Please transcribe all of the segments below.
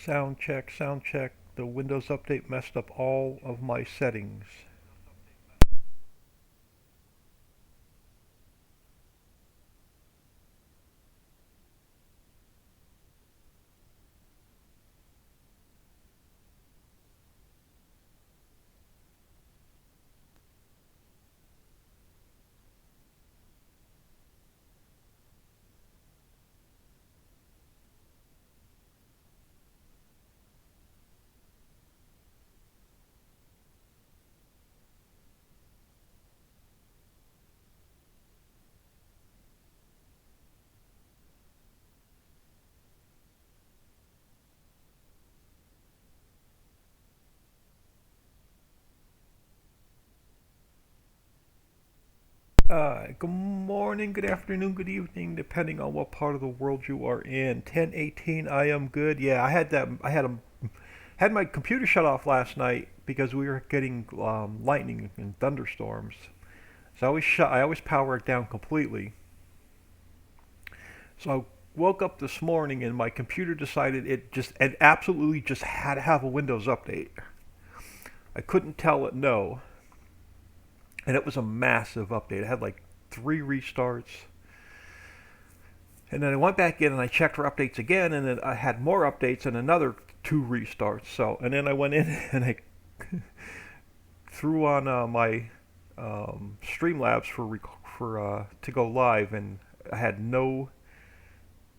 Sound check, sound check. The Windows Update messed up all of my settings. Good morning, good afternoon, good evening, depending on what part of the world you are in. 10:18, I am good. Yeah, I had that. Had my computer shut off last night because we were getting lightning and thunderstorms. So I always power it down completely. So I woke up this morning and my computer decided it absolutely just had to have a Windows update. I couldn't tell it no, and it was a massive update. It had like 3 restarts. And then I went back in and I checked for updates again, and then I had more updates and another 2 restarts. So, and then I went in and I threw on my Streamlabs for to go live, and I had no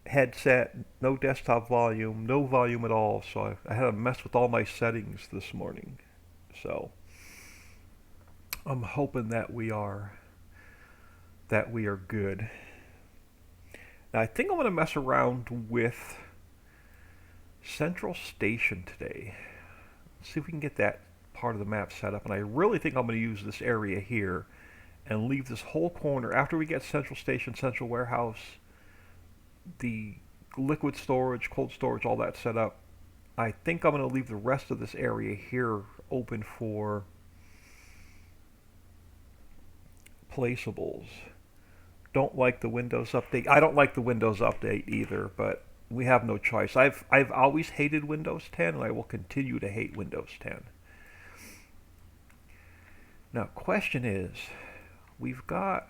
headset, no desktop volume, no volume at all. So I had to mess with all my settings this morning. So I'm hoping that we are good. Now I think I'm going to mess around with Central Station today. See if we can get that part of the map set up. And I really think I'm going to use this area here and leave this whole corner after we get Central Station, Central Warehouse, the liquid storage, cold storage, all that set up. I think I'm going to leave the rest of this area here open for placeables. Don't like the Windows update. I don't like the Windows update either, but we have no choice. I've always hated Windows 10, and I will continue to hate Windows 10. Now, question is, we've got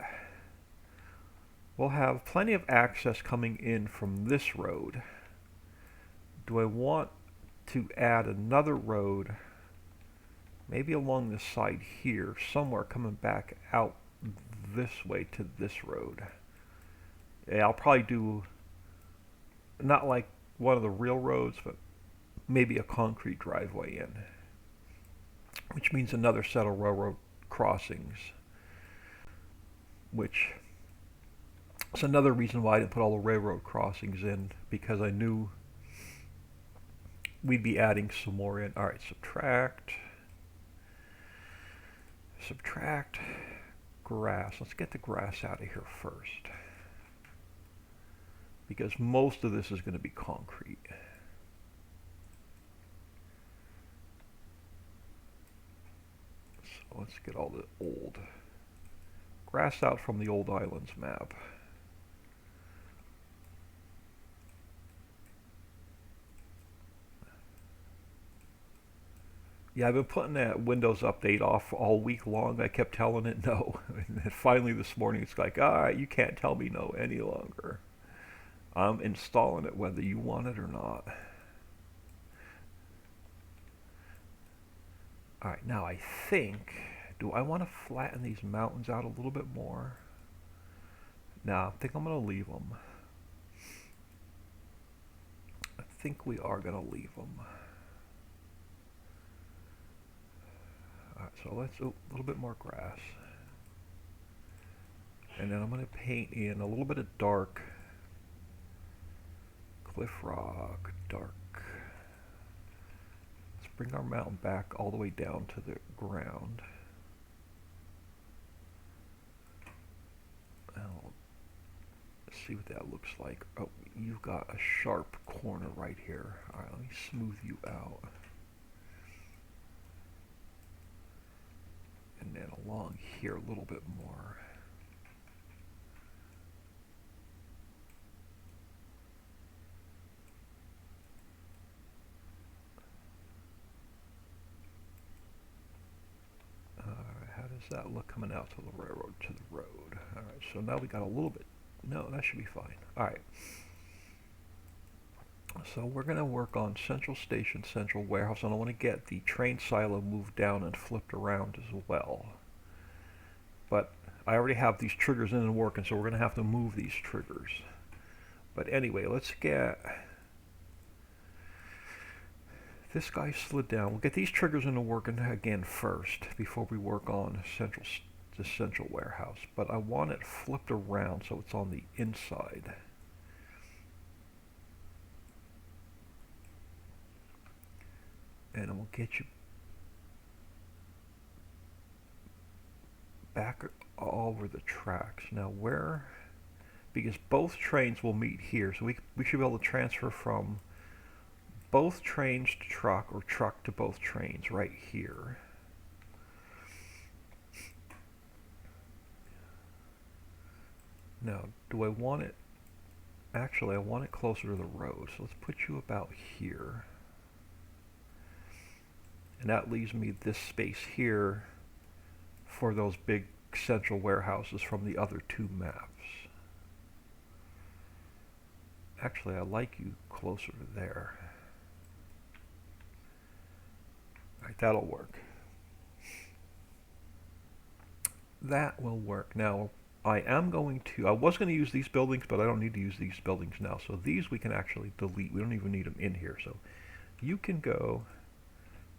we'll have plenty of access coming in from this road. Do I want to add another road, maybe along the side here, somewhere coming back out this way to this road? Yeah, I'll probably do not like one of the real roads, but maybe a concrete driveway in, which means another set of railroad crossings, which is another reason why I didn't put all the railroad crossings in, because I knew we'd be adding some more in. All right, subtract grass. Let's get the grass out of here first, because most of this is going to be concrete. So let's get all the old grass out from the old islands map. Yeah, I've been putting that Windows update off all week long. I kept telling it no. And then finally this morning it's like, all right, you can't tell me no any longer. I'm installing it whether you want it or not. All right, now I think, do I want to flatten these mountains out a little bit more? No, I think I'm going to leave them. I think we are going to leave them. All right, so let's, a little bit more grass. And then I'm going to paint in a little bit of dark. Cliff rock, dark. Let's bring our mountain back all the way down to the ground. Now, let's see what that looks like. Oh, you've got a sharp corner right here. All right, let me smooth you out. And then along here a little bit more. that look coming out to the railroad, to the road? All right, so now we got a little bit. No, that should be fine. All right. So we're going to work on Central Station, Central Warehouse, and I want to get the train silo moved down and flipped around as well. But I already have these triggers in and working, so we're going to have to move these triggers. But anyway, let's get this guy slid down. We'll get these triggers into working again first before we work on the Central Warehouse. But I want it flipped around so it's on the inside. And we'll get you back over the tracks. Now where, because both trains will meet here, so we should be able to transfer from both trains to truck or truck to both trains right here. Now, do I want it, actually I want it closer to the road, so let's put you about here. And that leaves me this space here for those big central warehouses from the other two maps. Actually, I like you closer to there. Alright, that'll work. That will work. Now, I was going to use these buildings, but I don't need to use these buildings now. So these we can actually delete. We don't even need them in here. So you can go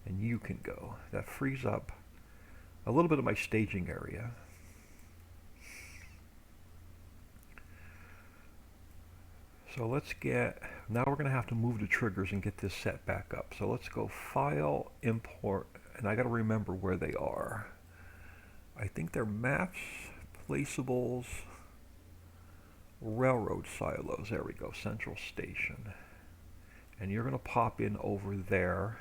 and you can go. That frees up a little bit of my staging area. So let's now we're going to have to move the triggers and get this set back up. So let's go File, Import, and I got to remember where they are. I think they're maps, placeables, railroad silos. There we go, Central Station. And you're going to pop in over there.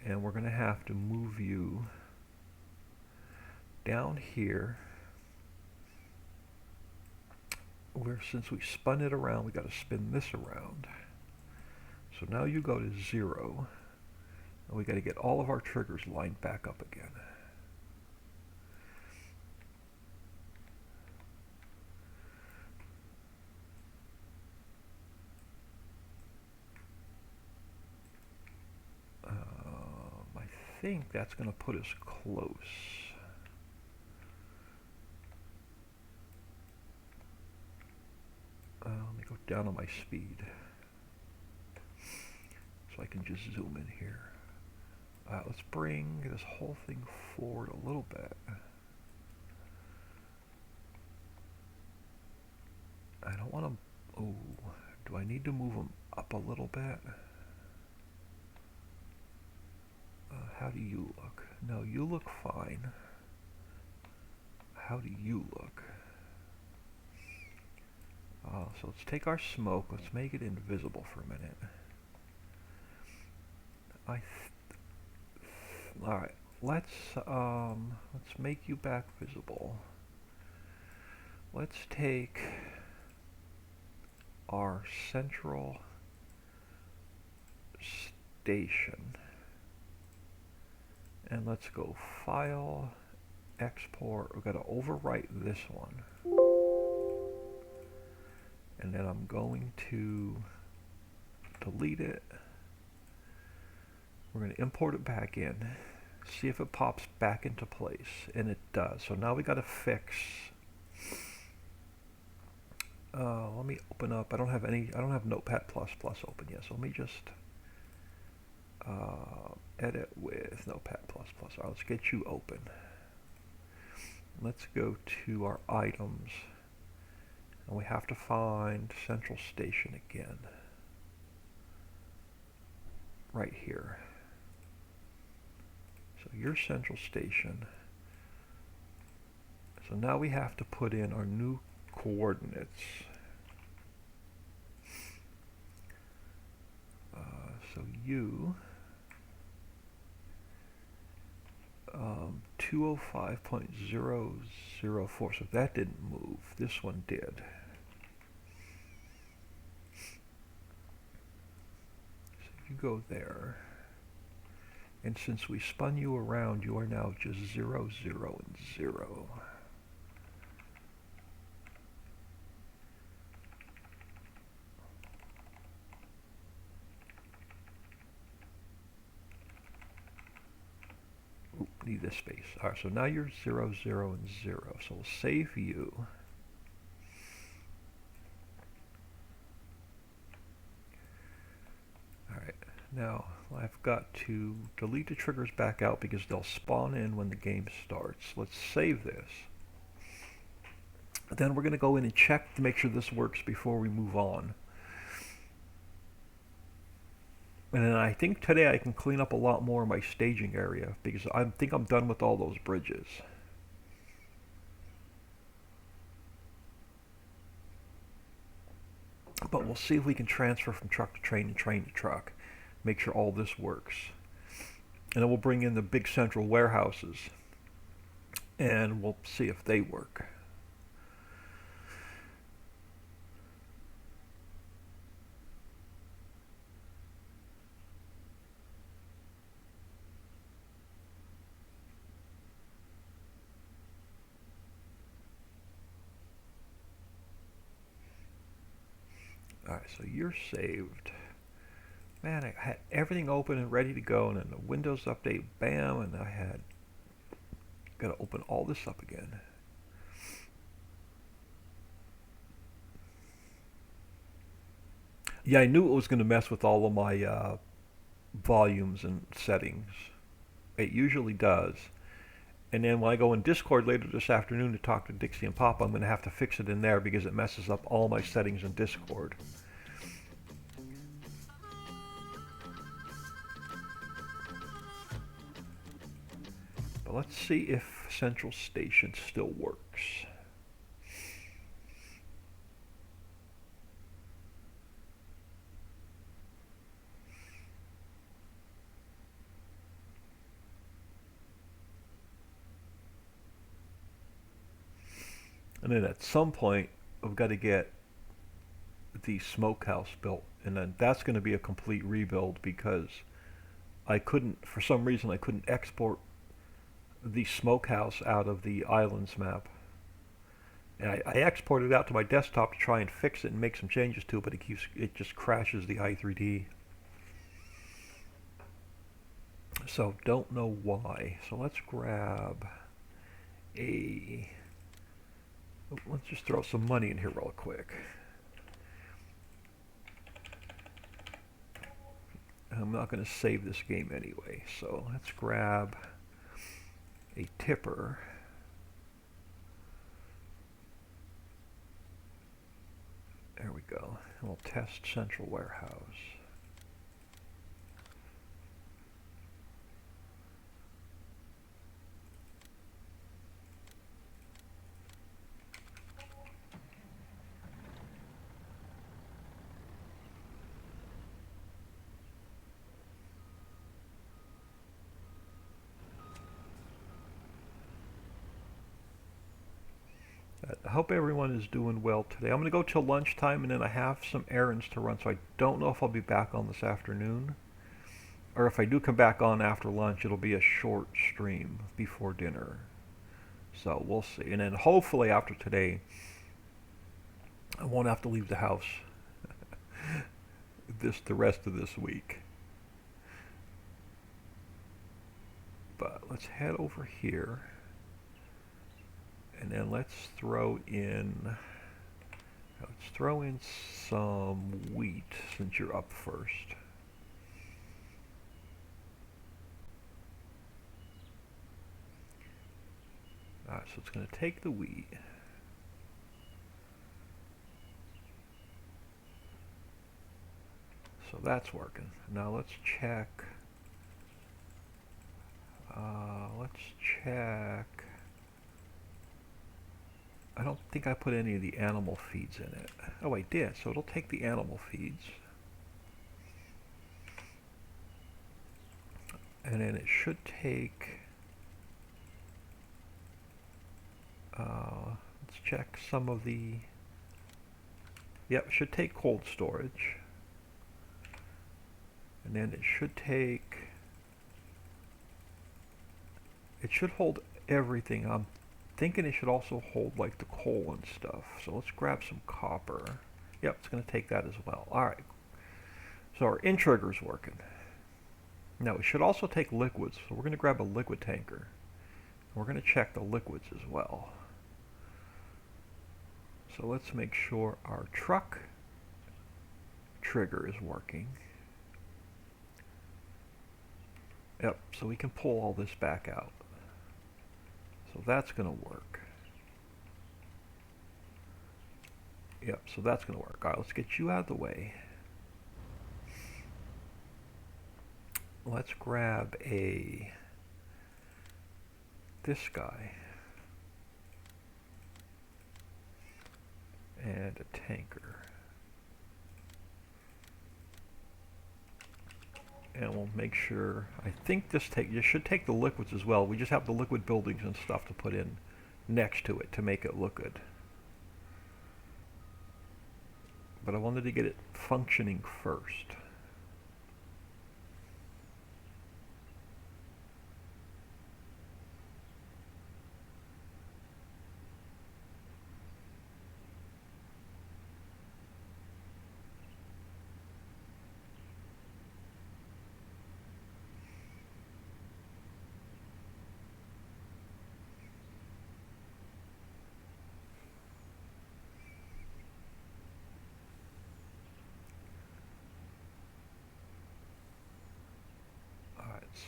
And we're going to have to move you down here. Since we spun it around, we got to spin this around. So now you go to 0. And we got to get all of our triggers lined back up again. I think that's going to put us close. Let me go down on my speed so I can just zoom in here. Let's bring this whole thing forward a little bit. I don't want to, do I need to move them up a little bit? How do you look? No, you look fine. How do you look? So let's take our smoke, let's make it invisible for a minute. Alright, let's make you back visible. Let's take our Central Station and let's go File, Export. We've got to overwrite this one. And then I'm going to delete it. We're going to import it back in, see if it pops back into place, and it does. So now we got to fix. Let me open up. I don't have Notepad++ open yet. So let me just edit with Notepad++. Let's get you open. Let's go to our items. And we have to find Central Station again. Right here. So your Central Station. So now we have to put in our new coordinates. So you 205.004. So that didn't move. This one did. So you go there. And since we spun you around, you are now just 0, 0, and 0. Oop, need this space. Alright, so now you're 0, 0, and 0. So we'll save you. Alright, now I've got to delete the triggers back out because they'll spawn in when the game starts. Let's save this. Then we're going to go in and check to make sure this works before we move on. And then I think today I can clean up a lot more of my staging area because I think I'm done with all those bridges. But we'll see if we can transfer from truck to train and train to truck. Make sure all this works. And then we'll bring in the big central warehouses and we'll see if they work. Alright, so you're saved. Man, I had everything open and ready to go, and then the Windows update, bam, and I had got to open all this up again. Yeah, I knew it was going to mess with all of my volumes and settings. It usually does. And then when I go in Discord later this afternoon to talk to Dixie and Papa, I'm going to have to fix it in there because it messes up all my settings in Discord. But let's see if Central Station still works. And then at some point, I've got to get the smokehouse built. And then that's going to be a complete rebuild because I couldn't, for some reason, I couldn't export the smokehouse out of the islands map. And I exported it out to my desktop to try and fix it and make some changes to it, but it just crashes the i3D. So don't know why. So let's grab a... Let's just throw some money in here real quick. I'm not going to save this game anyway, so let's grab a tipper. There we go. And we'll test Central Warehouse. I hope everyone is doing well today. I'm going to go till lunchtime and then I have some errands to run, so I don't know if I'll be back on this afternoon. Or if I do come back on after lunch, it'll be a short stream before dinner. So we'll see. And then hopefully after today, I won't have to leave the house the rest of this week. But let's head over here. And then let's throw in some wheat since you're up first. Alright, so it's going to take the wheat. So that's working. Now let's check. I don't think I put any of the animal feeds in it. Oh, I did. So it'll take the animal feeds. And then it should take... let's check some of the... Yep, it should take cold storage. And then it should take it should hold everything. I'm thinking it should also hold like the coal and stuff. So let's grab some copper. Yep, it's going to take that as well. All right. So our in-trigger's working. Now, we should also take liquids. So we're going to grab a liquid tanker. We're going to check the liquids as well. So let's make sure our truck trigger is working. Yep, so we can pull all this back out. So that's going to work. Yep, so that's going to work. All right, let's get you out of the way. Let's grab this guy and a tanker. And we'll make sure, I think this should take the liquids as well. We just have the liquid buildings and stuff to put in next to it to make it look good. But I wanted to get it functioning first.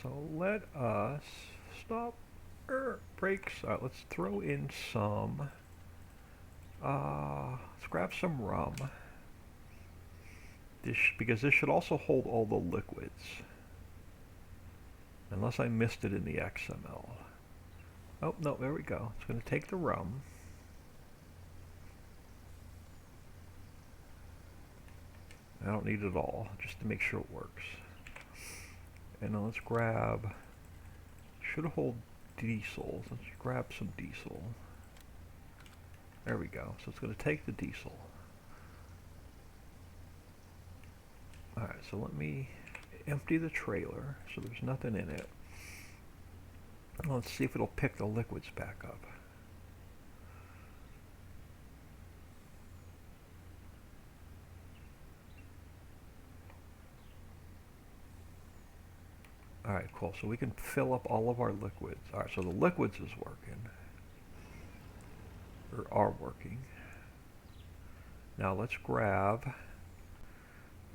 So let us stop. Brakes. Let's throw in some. Let's grab some rum. Because this should also hold all the liquids. Unless I missed it in the XML. Oh, no, there we go. It's going to take the rum. I don't need it all, just to make sure it works. And then let's grab, should hold diesel. Let's grab some diesel. There we go. So it's going to take the diesel. Alright, so let me empty the trailer so there's nothing in it. Let's see if it'll pick the liquids back up. Alright, cool. So we can fill up all of our liquids. Alright, so the liquids is working. Or are working. Now let's grab...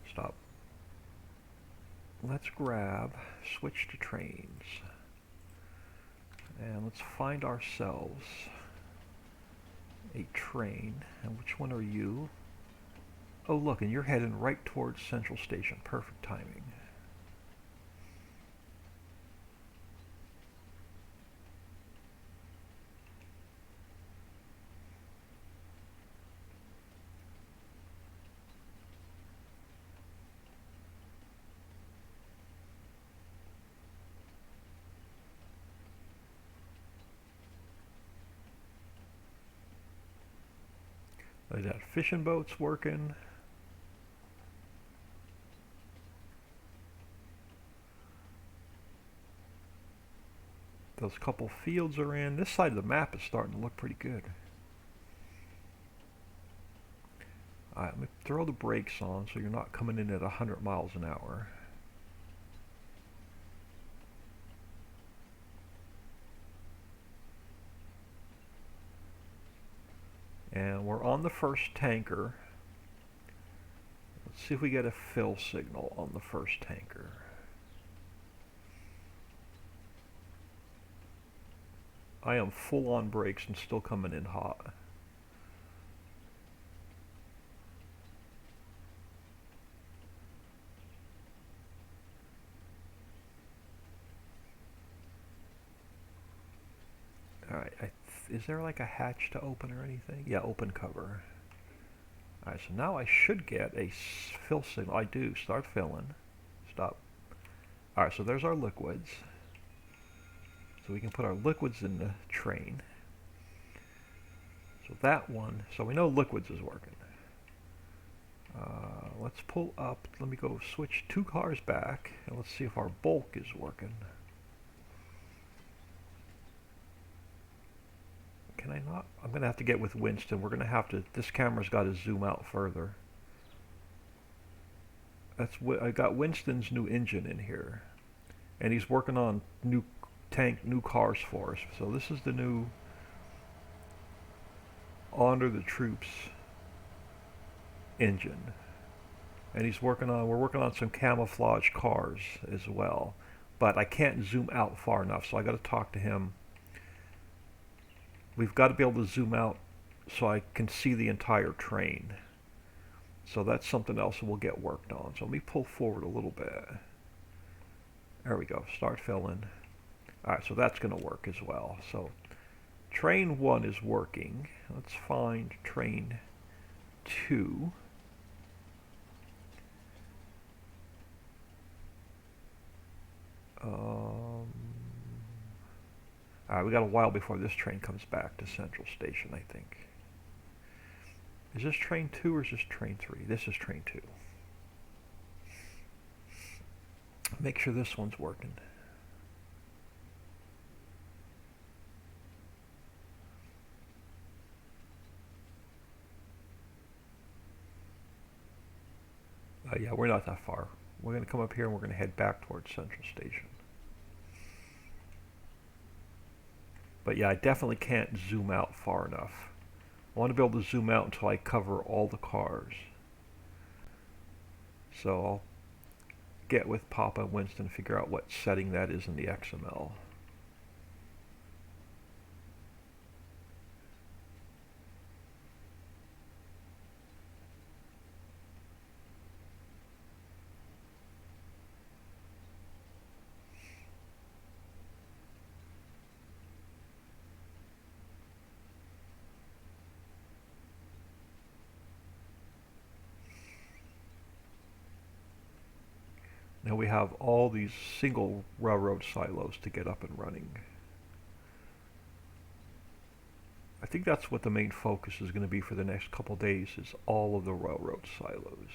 Stop. Let's grab... Switch to trains. And let's find ourselves a train. And which one are you? Oh look, and you're heading right towards Central Station. Perfect timing. That fishing boat's working. Those couple fields are in. This side of the map is starting to look pretty good. Alright, let me throw the brakes on so you're not coming in at 100 miles an hour. And we're on the first tanker. Let's see if we get a fill signal on the first tanker. I am full on brakes and still coming in hot. Alright, is there like a hatch to open or anything? Yeah, open cover. Alright, so now I should get a fill signal. I do. Start filling. Stop. Alright, so there's our liquids. So we can put our liquids in the train. So that one, so we know liquids is working. Let's pull up, let me go switch 2 cars back, and let's see if our bulk is working. I not? I'm going to have to get with Winston. We're going to have to, this camera's got to zoom out further. I got Winston's new engine in here. And he's working on new cars for us. So this is the new Honor the Troops engine. And we're working on some camouflage cars as well. But I can't zoom out far enough, so I got to talk to him. We've got to be able to zoom out so I can see the entire train. So that's something else that we'll get worked on. So let me pull forward a little bit. There we go, start filling. Alright, so that's going to work as well. So train 1 is working. Let's find train 2. Alright, we got a while before this train comes back to Central Station, I think. Is this train 2 or is this train 3? This is train 2. Make sure this one's working. Yeah, we're not that far. We're going to come up here and we're going to head back towards Central Station. But yeah, I definitely can't zoom out far enough. I want to be able to zoom out until I cover all the cars. So I'll get with Papa and Winston and figure out what setting that is in the XML. Now we have all these single railroad silos to get up and running. I think that's what the main focus is going to be for the next couple days, is all of the railroad silos.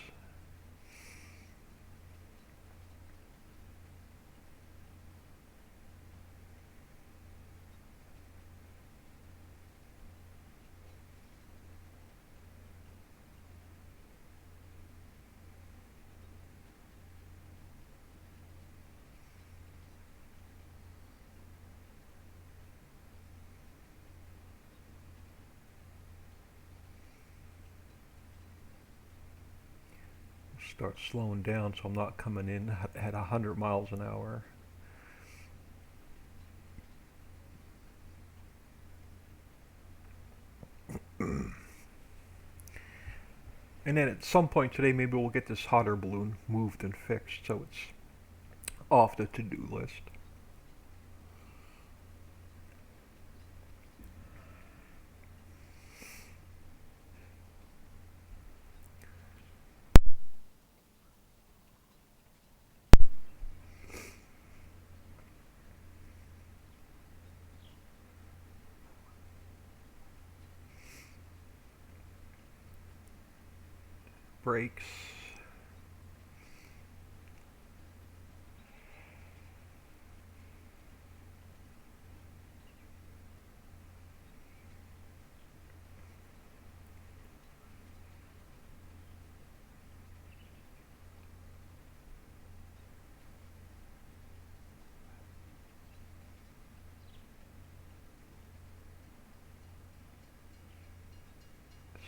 Start slowing down so I'm not coming in at 100 miles an hour. And then at some point today, maybe we'll get this hot air balloon moved and fixed so it's off the to-do list. Brakes.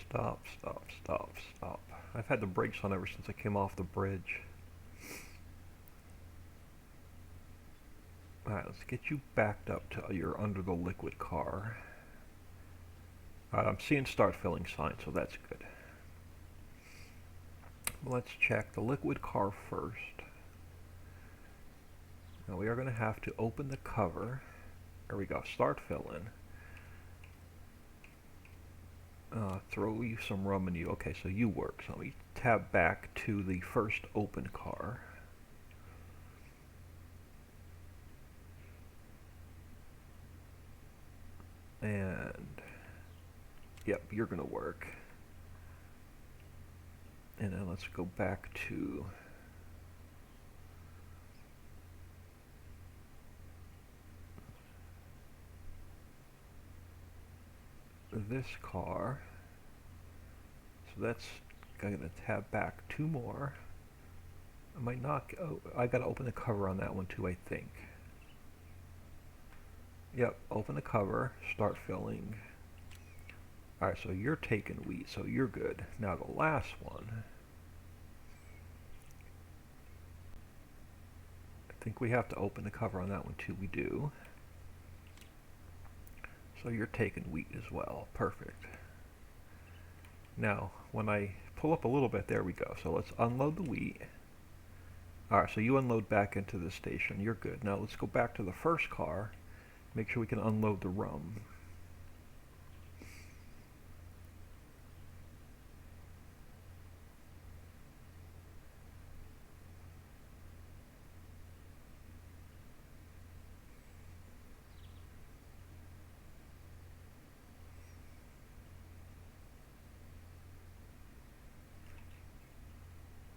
Stop, stop, stop, stop. I've had the brakes on ever since I came off the bridge. Alright, let's get you backed up till you're under the liquid car. Alright, I'm seeing start filling signs, so that's good. Let's check the liquid car first. Now we are going to have to open the cover. There we go, start filling. Throw you some rum in you. Okay, so you work. So let me tab back to the first open car. And yep, you're gonna work. And then let's go back to this car. So that's going to tab back 2 more. I might not. Oh, I got to open the cover on that one too, I think. Yep, open the cover, start filling. Alright, so you're taking wheat, so you're good. Now the last one. I think we have to open the cover on that one too. We do. So you're taking wheat as well. Perfect. Now, when I pull up a little bit, there we go. So let's unload the wheat. Alright, so you unload back into the station. You're good. Now let's go back to the first car. Make sure we can unload the rum.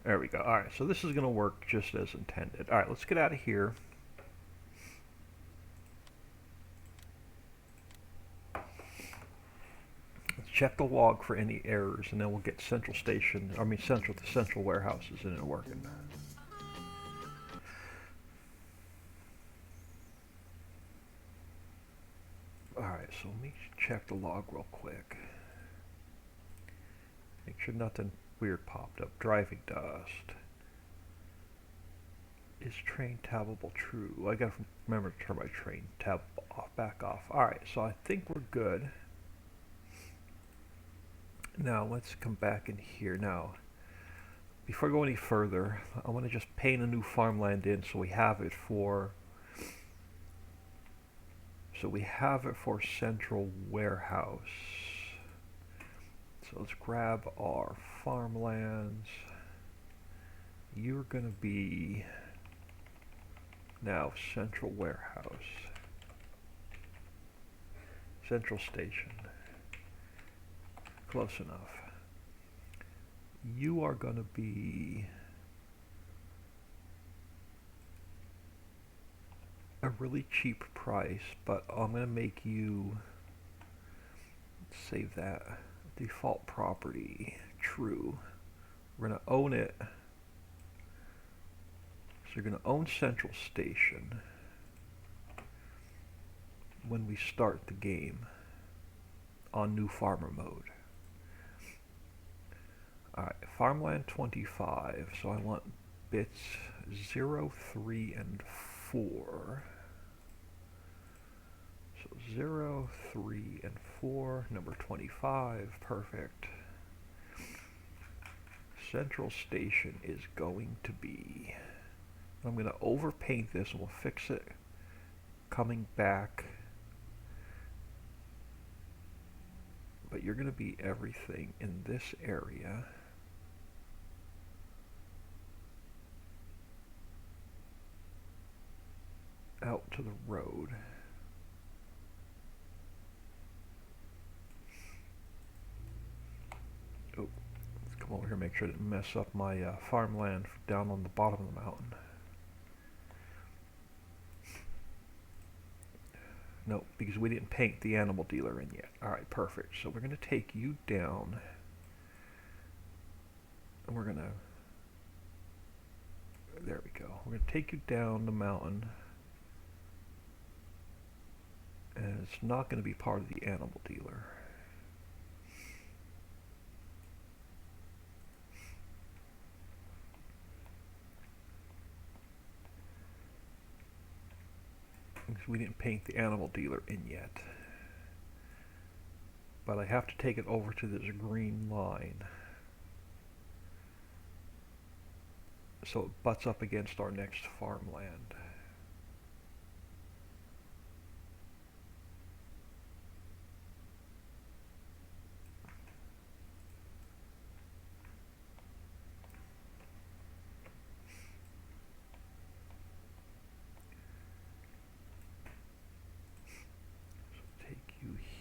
There we go. Alright, so this is going to work just as intended. Alright, let's get out of here. Let's check the log for any errors, and then we'll get central station, central to central warehouses in and working. Alright, so let me check the log real quick. Make sure nothing weird popped up. Driving dust. Is train tabable true? I gotta remember to turn my train tab off, back off. Alright, so I think we're good. Now let's come back in here. Now, before I go any further, I want to just paint a new farmland in so we have it for central warehouse. So let's grab our farmlands. You're going to be now central warehouse. Central station. Close enough. You are going to be a really cheap price, but I'm going to make you save that. Default property, true. We're going to own it. So you're going to own Central Station when we start the game on new farmer mode. Alright, farmland 25, so I want bits 0, 3, and 4. So 0, 3, and 4, number 25, perfect. Central Station is going to be, I'm going to overpaint this and we'll fix it coming back. But you're going to be everything in this area. Out to the road. Oh, let's come over here and make sure I didn't mess up my farmland down on the bottom of the mountain. No, because we didn't paint the animal dealer in yet. Alright, perfect. So we're going to take you down. And we're going to... There we go. We're going to take you down the mountain. And it's not going to be part of the animal dealer. Because we didn't paint the animal dealer in yet. But I have to take it over to this green line. So it butts up against our next farmland.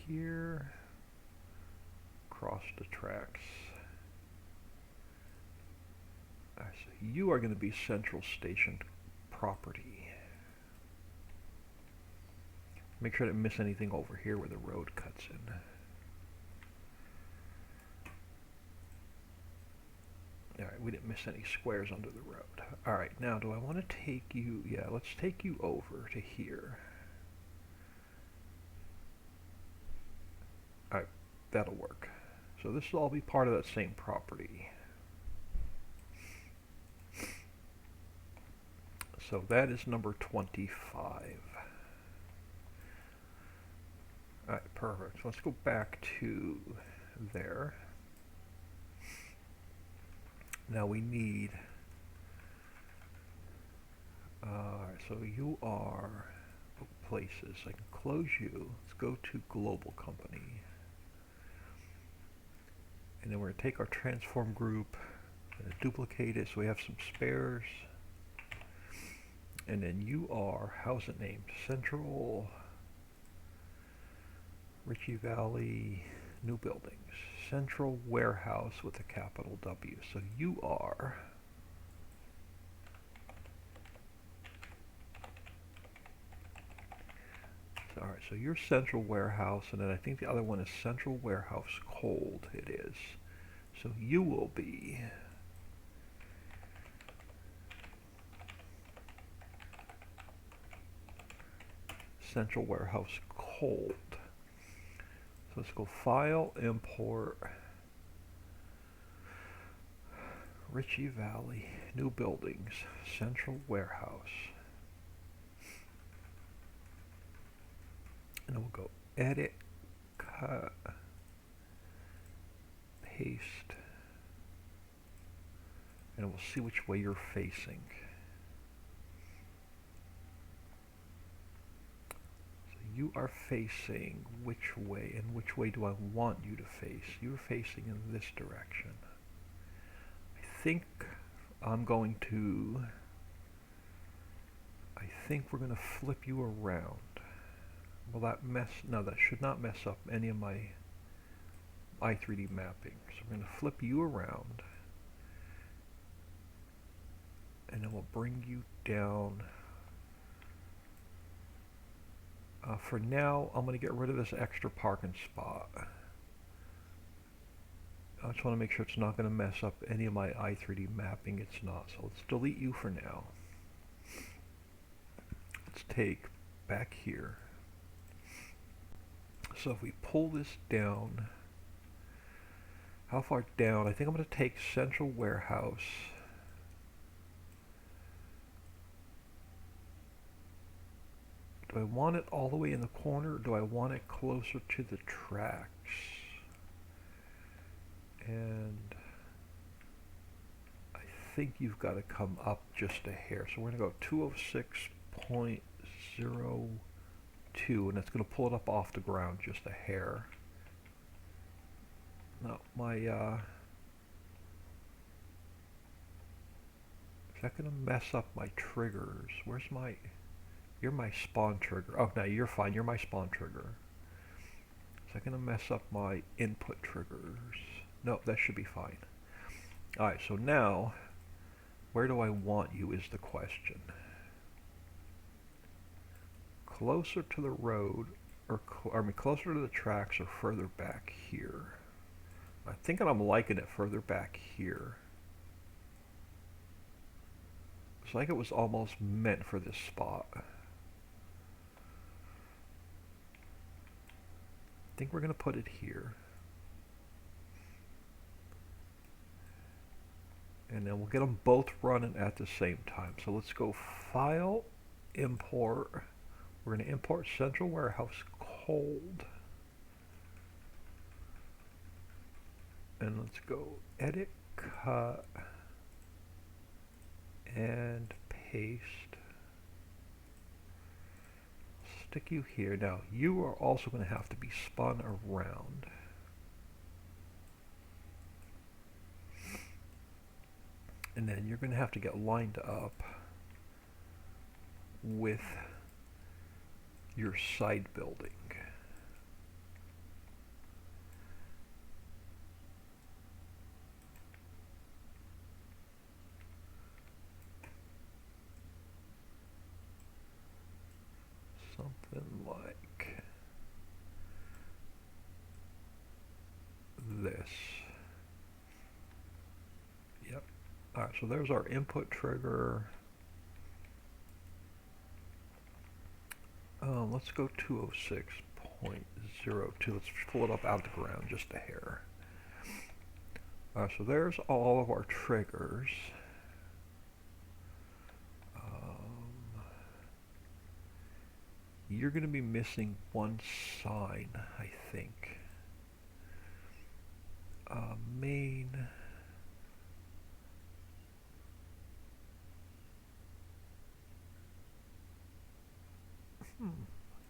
Here, cross the tracks. So you are going to be Central Station property. Make sure I didn't miss anything over here where the road cuts in. Alright, we didn't miss any squares under the road. Alright, now do I want to take you, yeah, let's take you over to here. Alright, that'll work. So this will all be part of that same property. So that is number 25. Alright, perfect. So let's go back to there. Now we need, alright, so you are places. I can close you. Let's go to global company. And then we're going to take our transform group and duplicate it so we have some spares. And then you are, how's it named? Central Ritchie Valley New Buildings. Central Warehouse with a capital W. So you are alright, so you're Central Warehouse, and then I think the other one is Central Warehouse Cold. It is. So you will be Central Warehouse Cold. So let's go File, Import, Ritchie Valley, New Buildings, Central Warehouse. And then we'll go Edit, Cut, Paste, and we'll see which way you're facing. You are facing which way, and which way do I want you to face? You're facing in this direction. I think we're going to flip you around. Will that mess? No, that should not mess up any of my i3D mapping. So we're going to flip you around, and then we'll bring you down. For now, I'm going to get rid of this extra parking spot. I just want to make sure it's not going to mess up any of my i3D mapping. It's not. So let's delete you for now. Let's take back here. So if we pull this down, how far down? I think I'm going to take Central Warehouse. Do I want it all the way in the corner, or do I want it closer to the tracks? And I think you've got to come up just a hair. So we're going to go 206.02, and that's going to pull it up off the ground just a hair. Now, is that going to mess up my triggers? Where's my... You're my spawn trigger. Oh, no, you're fine. You're my spawn trigger. Is that going to mess up my input triggers? No, that should be fine. Alright, so now, where do I want you is the question. Closer to the road, or closer to the tracks, or further back here? I think I'm liking it further back here. It's like it was almost meant for this spot. I think we're going to put it here. And then we'll get them both running at the same time. So let's go File, Import. We're going to import Central Warehouse Cold. And let's go Edit, Cut, and Paste. Stick you here. Now, you are also going to have to be spun around. And then you're going to have to get lined up with your side building. Something like this. Yep, Alright, so there's our input trigger. Let's go 206.02. Let's pull it up out of the ground just a hair. So there's all of our triggers. You're going to be missing one sign, I think. Main.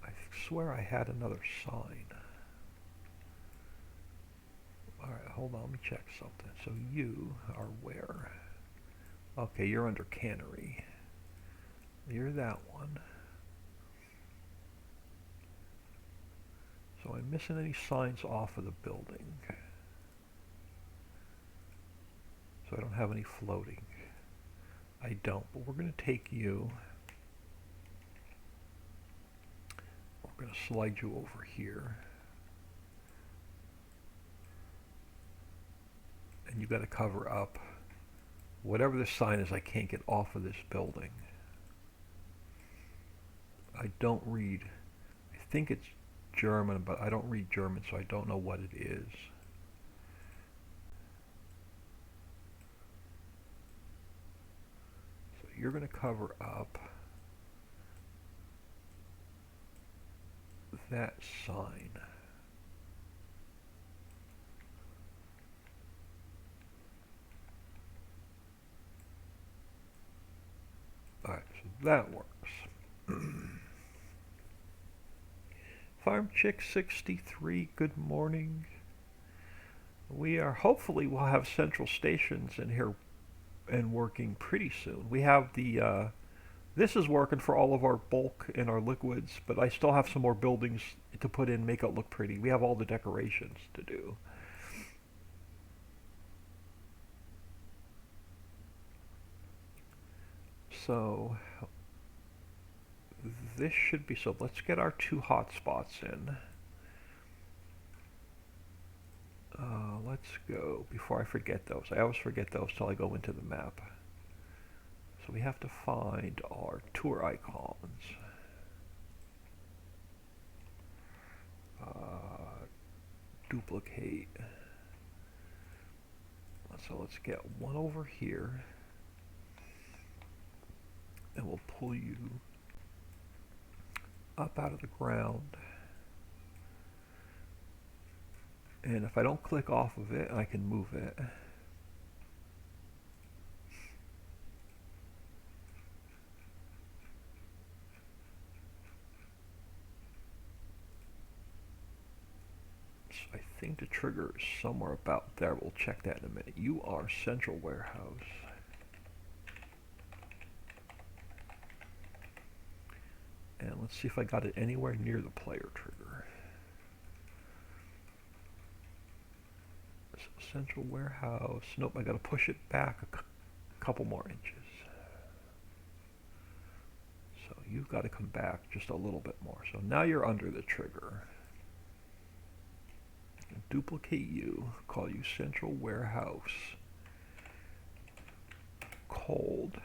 I swear I had another sign. Alright, hold on, let me check something. So you are where? Okay, you're under cannery. You're that one. So I'm missing any signs off of the building. So I don't have any floating. I don't, but we're going to take you. We're going to slide you over here. And you got to cover up whatever this sign is. I can't get off of this building. I don't read. I think it's German, but I don't read German, so I don't know what it is. So you're going to cover up that sign. Alright, so that works. Farm Chick 63, good morning. We are, hopefully we'll have central stations in here and working pretty soon. We have the, this is working for all of our bulk and our liquids, but I still have some more buildings to put in, make it look pretty. We have all the decorations to do. So this should be, so let's get our 2 hotspots in. Let's go, before I forget those. I always forget those till I go into the map. So we have to find our tour icons. Duplicate. So let's get one over here. And we'll pull you up out of the ground. And if I don't click off of it, I can move it. So I think the trigger is somewhere about there. We'll check that in a minute. You are Central Warehouse. And let's see if I got it anywhere near the player trigger. So Central Warehouse. Nope, I got to push it back a couple more inches. So you've got to come back just a little bit more. So now you're under the trigger. Duplicate you. Call you Central Warehouse. Cold.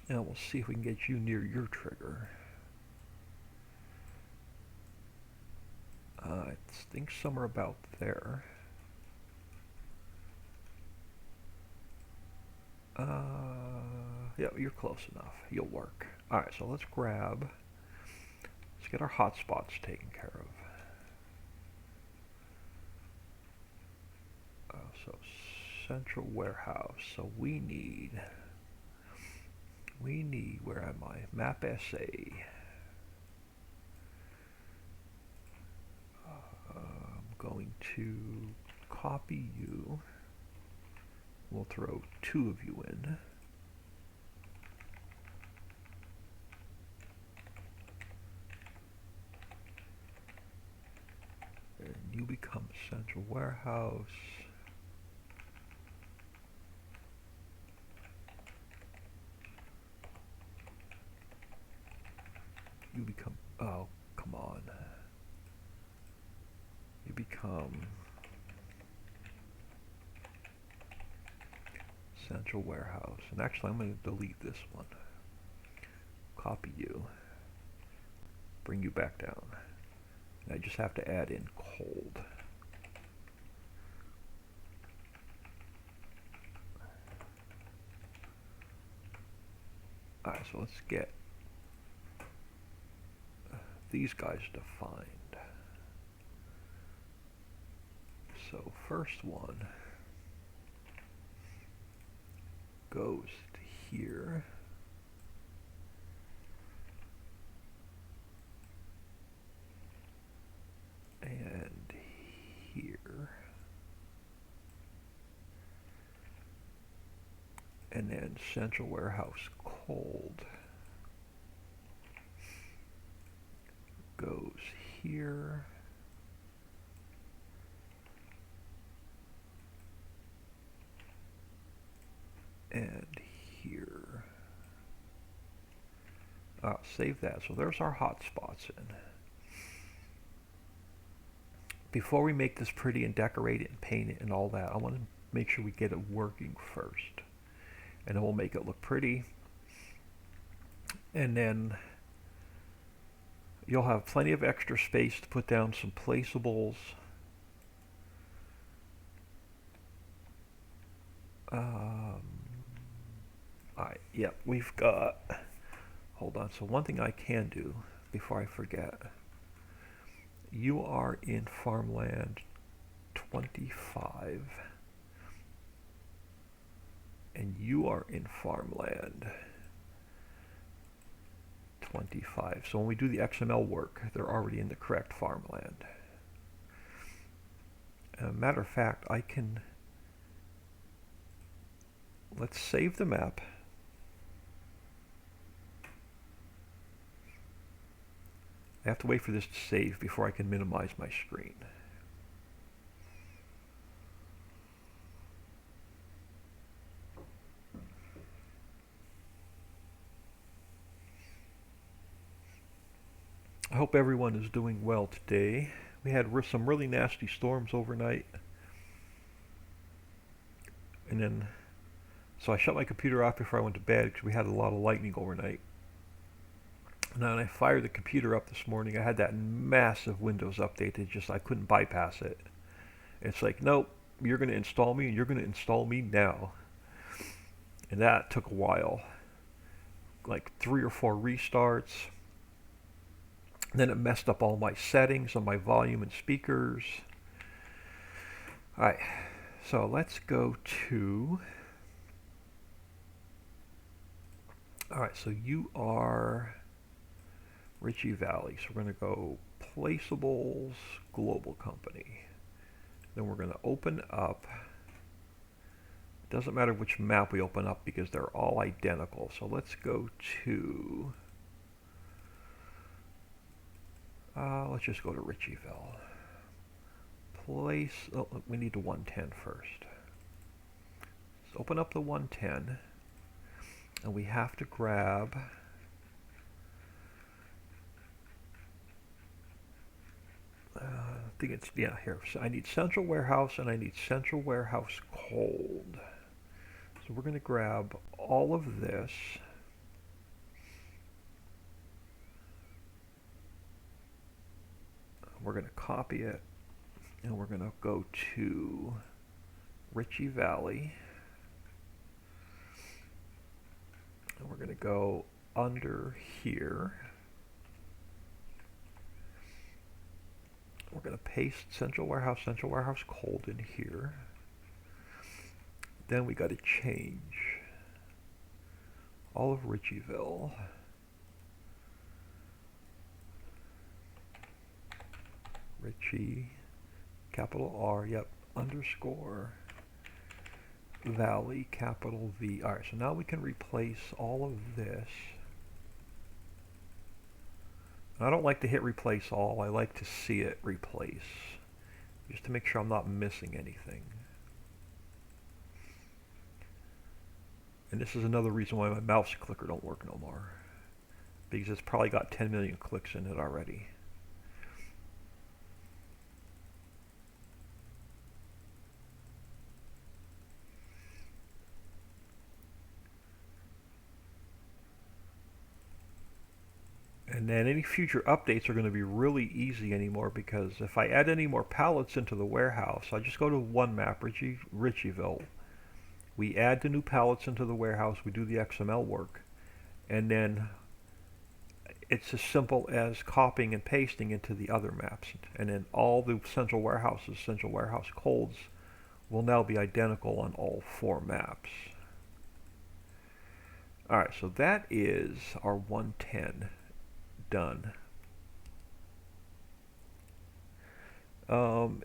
And we'll see if we can get you near your trigger. I think somewhere about there. Yeah, you're close enough. You'll work. Alright, so let's get our hotspots taken care of. So Central Warehouse. So we need, where am I? Map SA. I'm going to copy you. We'll throw 2 of you in. And you become Central Warehouse. You become, oh, come on. You become Central warehouse. And actually, I'm going to delete this one. Copy you. Bring you back down. And I just have to add in cold. Alright, so let's get these guys defined. So first one goes to here. And here. And then central warehouse cold goes here. And here. Save that. So there's our hotspots in. Before we make this pretty and decorate it and paint it and all that, I want to make sure we get it working first. And then we'll make it look pretty. And then you'll have plenty of extra space to put down some placeables. Alright, yep, we've got, hold on, so one thing I can do before I forget, you are in farmland 25, and you are in farmland 25. So when we do the XML work, they're already in the correct farmland. Matter of fact, I can, let's save the map. I have to wait for this to save before I can minimize my screen. I hope everyone is doing well today. We had some really nasty storms overnight. And then, so I shut my computer off before I went to bed because we had a lot of lightning overnight. And then I fired the computer up this morning. I had that massive Windows update that just, I couldn't bypass it. It's like, nope, you're going to install me and you're going to install me now. And that took a while. Like 3 or 4 restarts. Then it messed up all my settings on my volume and speakers. Alright, so let's go to... Alright, so you are Ritchie Valley. So we're going to go Placeables, Global Company. Then we're going to open up... It doesn't matter which map we open up because they're all identical. So let's go to... let's just go to Ritchieville. We need the 110 first. Let's open up the 110. And we have to grab... I think it's, yeah, here. So I need Central Warehouse and I need Central Warehouse Cold. So we're going to grab all of this. We're going to copy it, and we're going to go to Ritchie Valley, and we're going to go under here. We're going to paste Central Warehouse Cold in here. Then we got to change all of Ritchieville. Ritchie, capital R, yep, underscore, Valley, capital V. Alright, so now we can replace all of this. I don't like to hit replace all, I like to see it replace, just to make sure I'm not missing anything. And this is another reason why my mouse clicker don't work no more, because it's probably got 10 million clicks in it already. And then any future updates are going to be really easy anymore, because if I add any more pallets into the warehouse, I just go to one map, Ritchieville. We add the new pallets into the warehouse, we do the XML work, and then it's as simple as copying and pasting into the other maps. And then all the central warehouses, central warehouse codes, will now be identical on all 4 maps. Alright, so that is our 110 done.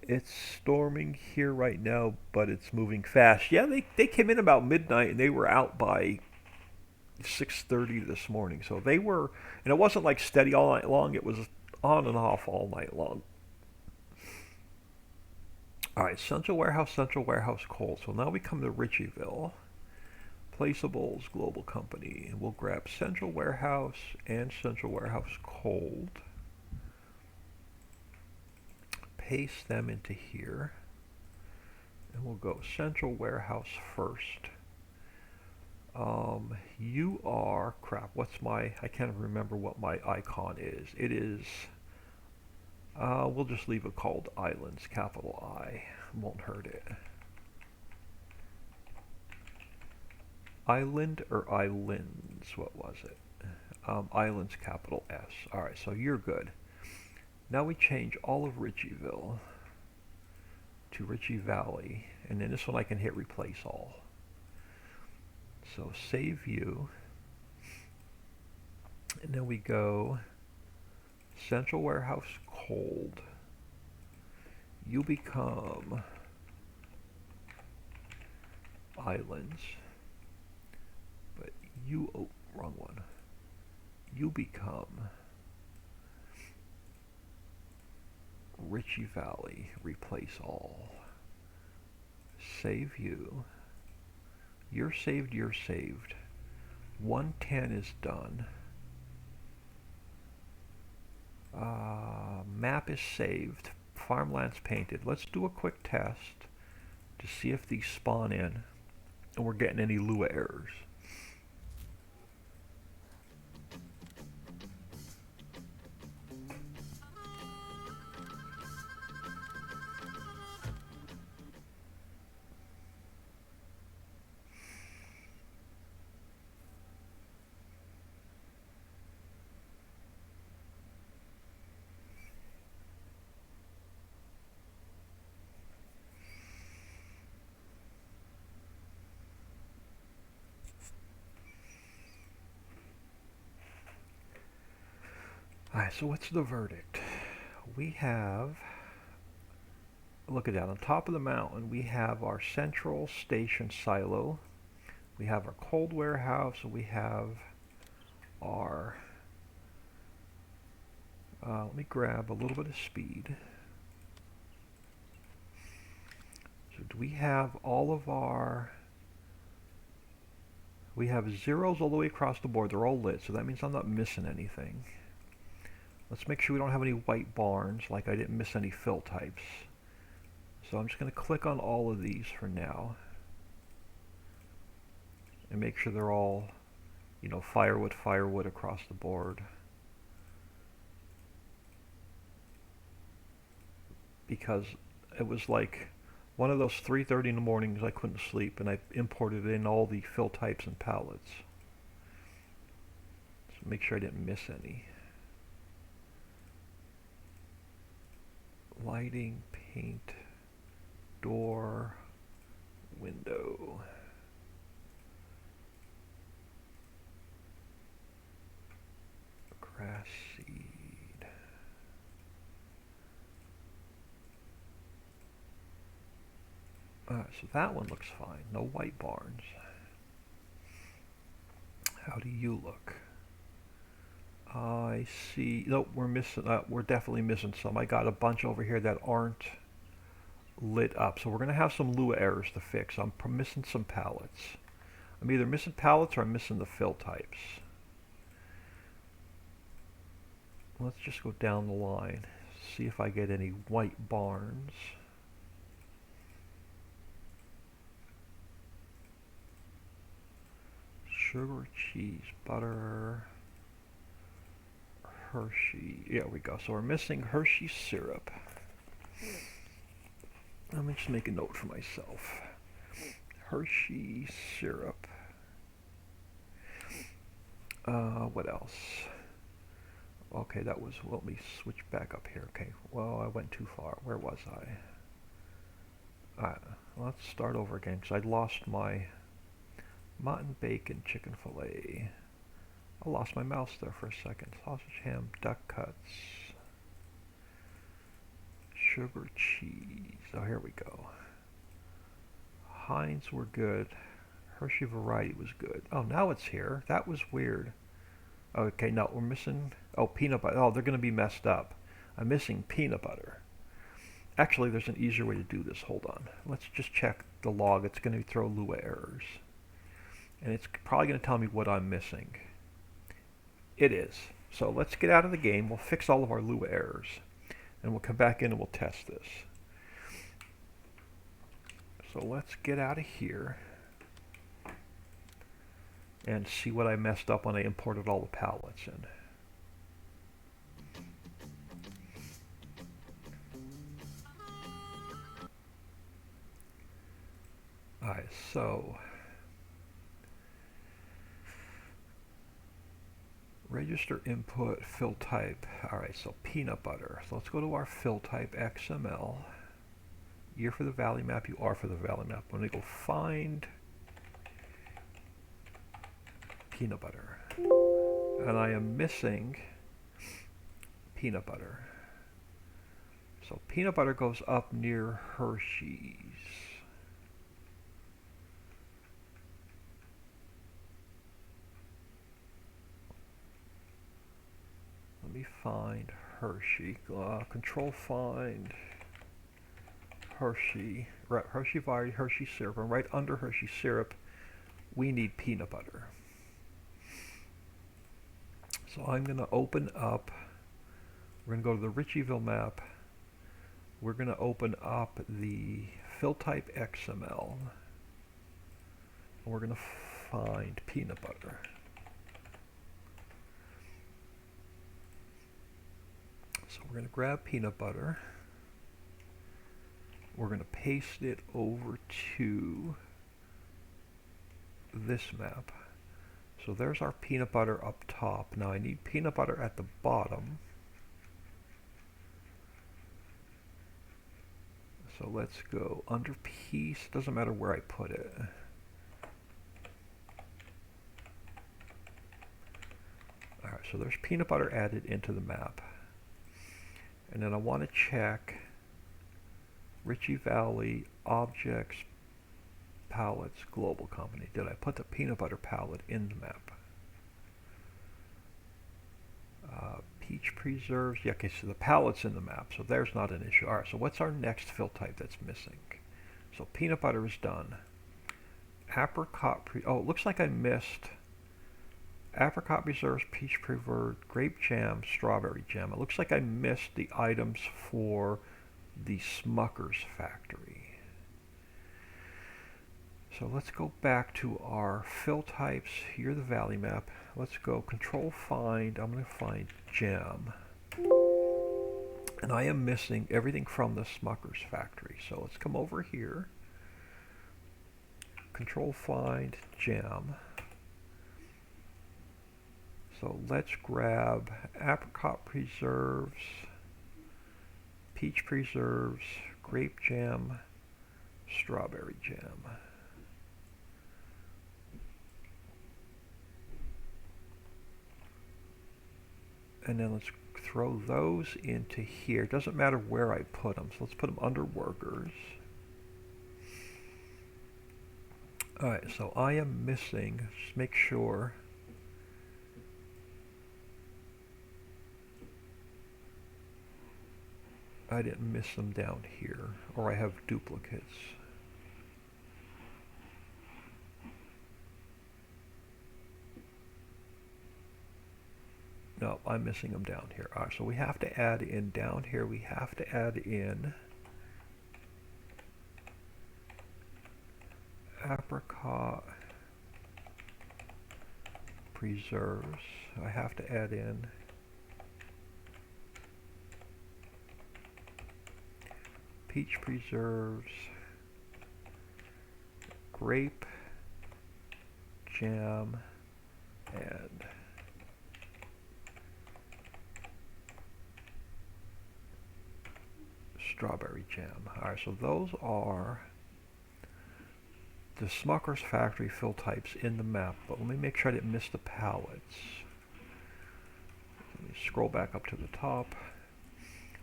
It's storming here right now, but it's moving fast. Yeah, they came in about midnight and they were out by 6:30 this morning. So they were, and it wasn't like steady all night long. It was on and off all night long. All right, Central Warehouse, cold. So now we come to Ritchieville. Placeables, Global Company. We'll grab Central Warehouse and Central Warehouse cold. Paste them into here. And we'll go Central Warehouse first. You are, crap, what's my, I can't remember what my icon is. It is, we'll just leave it called Islands, capital I. Won't hurt it. Island or Islands, what was it? Islands, capital S. Alright, so you're good. Now we change all of Ritchieville to Ritchie Valley, and then this one I can hit replace all. So save you, and then we go Central Warehouse cold. You become Islands, but you, oh, wrong one. You become Ritchie Valley, replace all. Save you. You're saved, you're saved. 110 is done. Map is saved. Farmland's painted. Let's do a quick test to see if these spawn in and we're getting any Lua errors. Alright, so what's the verdict? We have, look at that, on top of the mountain we have our central station silo, we have our cold warehouse, we have our, let me grab a little bit of speed. So do we have all of our, we have zeros all the way across the board, they're all lit, so that means I'm not missing anything. Let's make sure we don't have any white barns, like I didn't miss any fill types. So I'm just going to click on all of these for now. And make sure they're all, you know, firewood across the board. Because it was like one of those 3:30 in the mornings I couldn't sleep, and I imported in all the fill types and pallets. So make sure I didn't miss any. Lighting, paint, door, window. Grass seed. So that one looks fine. No white barns. How do you look? I see. Nope, we're missing. We're definitely missing some. I got a bunch over here that aren't lit up, so we're going to have some Lua errors to fix. I'm missing some pallets. I'm either missing pallets or I'm missing the fill types. Let's just go down the line. See if I get any white barns. Sugar, cheese, butter. Hershey. Yeah, we go. So we're missing Hershey syrup. Let me just make a note for myself. Hershey syrup. What else? Okay, that was, well, let me switch back up here. Okay, well, I went too far. Where was I? Let's start over again, because I lost my mutton, bacon, chicken fillet. I lost my mouse there for a second. Sausage, ham, duck cuts, sugar, cheese. Oh, here we go. Heinz were good. Hershey Variety was good. Oh, now it's here. That was weird. Okay, no, we're missing... Oh, peanut butter. Oh, they're going to be messed up. I'm missing peanut butter. Actually, there's an easier way to do this. Hold on. Let's just check the log. It's going to throw Lua errors. And it's probably going to tell me what I'm missing. It is. So let's get out of the game. We'll fix all of our Lua errors. And we'll come back in and we'll test this. So let's get out of here and see what I messed up when I imported all the palettes in. Alright, so register input fill type. Alright, so peanut butter. So let's go to our fill type XML. Year for the value map, you are for the value map. I'm going to go find peanut butter. And I am missing peanut butter. So peanut butter goes up near Hershey's. Let me find Hershey. Control find Hershey. Right, Hershey Variety, Hershey syrup. And right under Hershey syrup, we need peanut butter. So I'm going to open up, we're going to go to the Ritchieville map. We're going to open up the fill type XML. And we're going to find peanut butter. So we're going to grab peanut butter. We're going to paste it over to this map. So there's our peanut butter up top. Now I need peanut butter at the bottom. So let's go under piece. Doesn't matter where I put it. Alright, so there's peanut butter added into the map. And then I want to check Ritchie Valley Objects Palettes Global Company. Did I put the peanut butter palette in the map? Peach preserves. Yeah, okay, so the palette's in the map, so there's not an issue. Alright, so what's our next fill type that's missing? So peanut butter is done. Apricot oh, it looks like I missed apricot preserves, peach preserve, grape jam, strawberry jam. It looks like I missed the items for the Smucker's factory. So let's go back to our fill types. Here, the Valley map. Let's go control find. I'm going to find jam. And I am missing everything from the Smucker's factory. So let's come over here. Control find jam. So let's grab apricot preserves, peach preserves, grape jam, strawberry jam. And then let's throw those into here. It doesn't matter where I put them, so let's put them under workers. Alright, so I am missing, just make sure. I didn't miss them down here, or I have duplicates. No, I'm missing them down here. Alright, so we have to add in down here, we have to add in apricot preserves. I have to add in peach preserves, grape, jam, and strawberry jam. Alright, so those are the Smucker's factory fill types in the map, but let me make sure I didn't miss the pallets. Let me scroll back up to the top.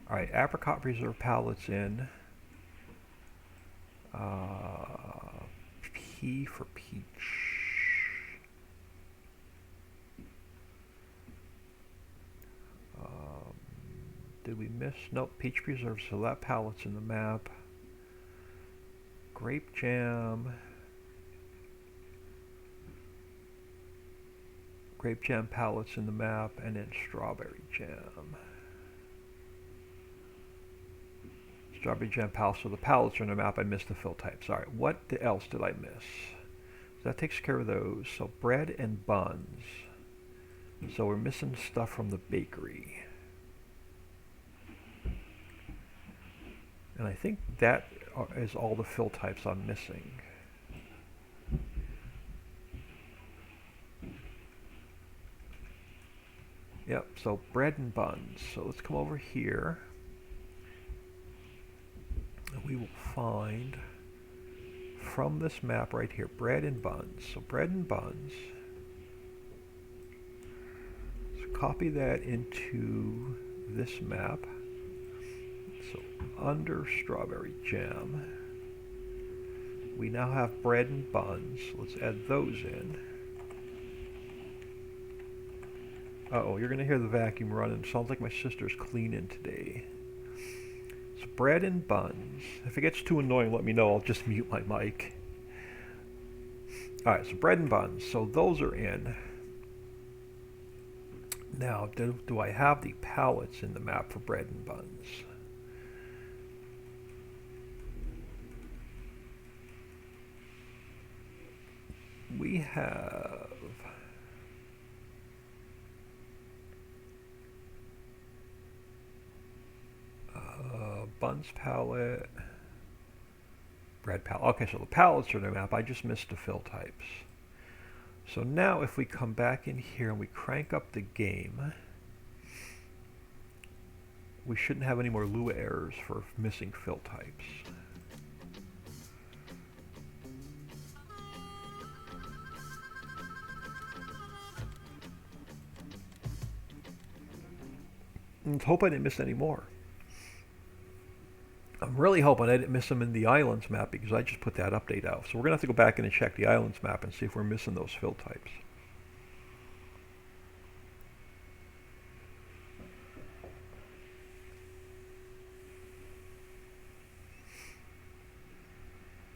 Alright, apricot preserve pallets in. P for peach. Did we miss? Nope, peach preserve, so that pallet's in the map. Grape jam. Grape jam pallets in the map, and then strawberry jam. Strawberry jam pallets, so the pallets are in the map. I missed the fill types. Alright, what else did I miss? So that takes care of those. So bread and buns. So we're missing stuff from the bakery. And I think that is all the fill types I'm missing. Yep, so bread and buns. So let's come over here. And we will find from this map right here, bread and buns. So bread and buns. So copy that into this map. So under strawberry jam, we now have bread and buns. Let's add those in. Uh-oh, you're going to hear the vacuum running. Sounds like my sister's cleaning today. So bread and buns. If it gets too annoying, let me know. I'll just mute my mic. Alright, so bread and buns. So those are in. Now, do I have the pallets in the map for bread and buns? We have buns palette, bread palette. Okay, so the pallets are in the map. I just missed the fill types. So now if we come back in here and we crank up the game, we shouldn't have any more Lua errors for missing fill types. And hope I didn't miss any more. I'm really hoping I didn't miss them in the islands map because I just put that update out. So we're going to have to go back in and check the islands map and see if we're missing those fill types.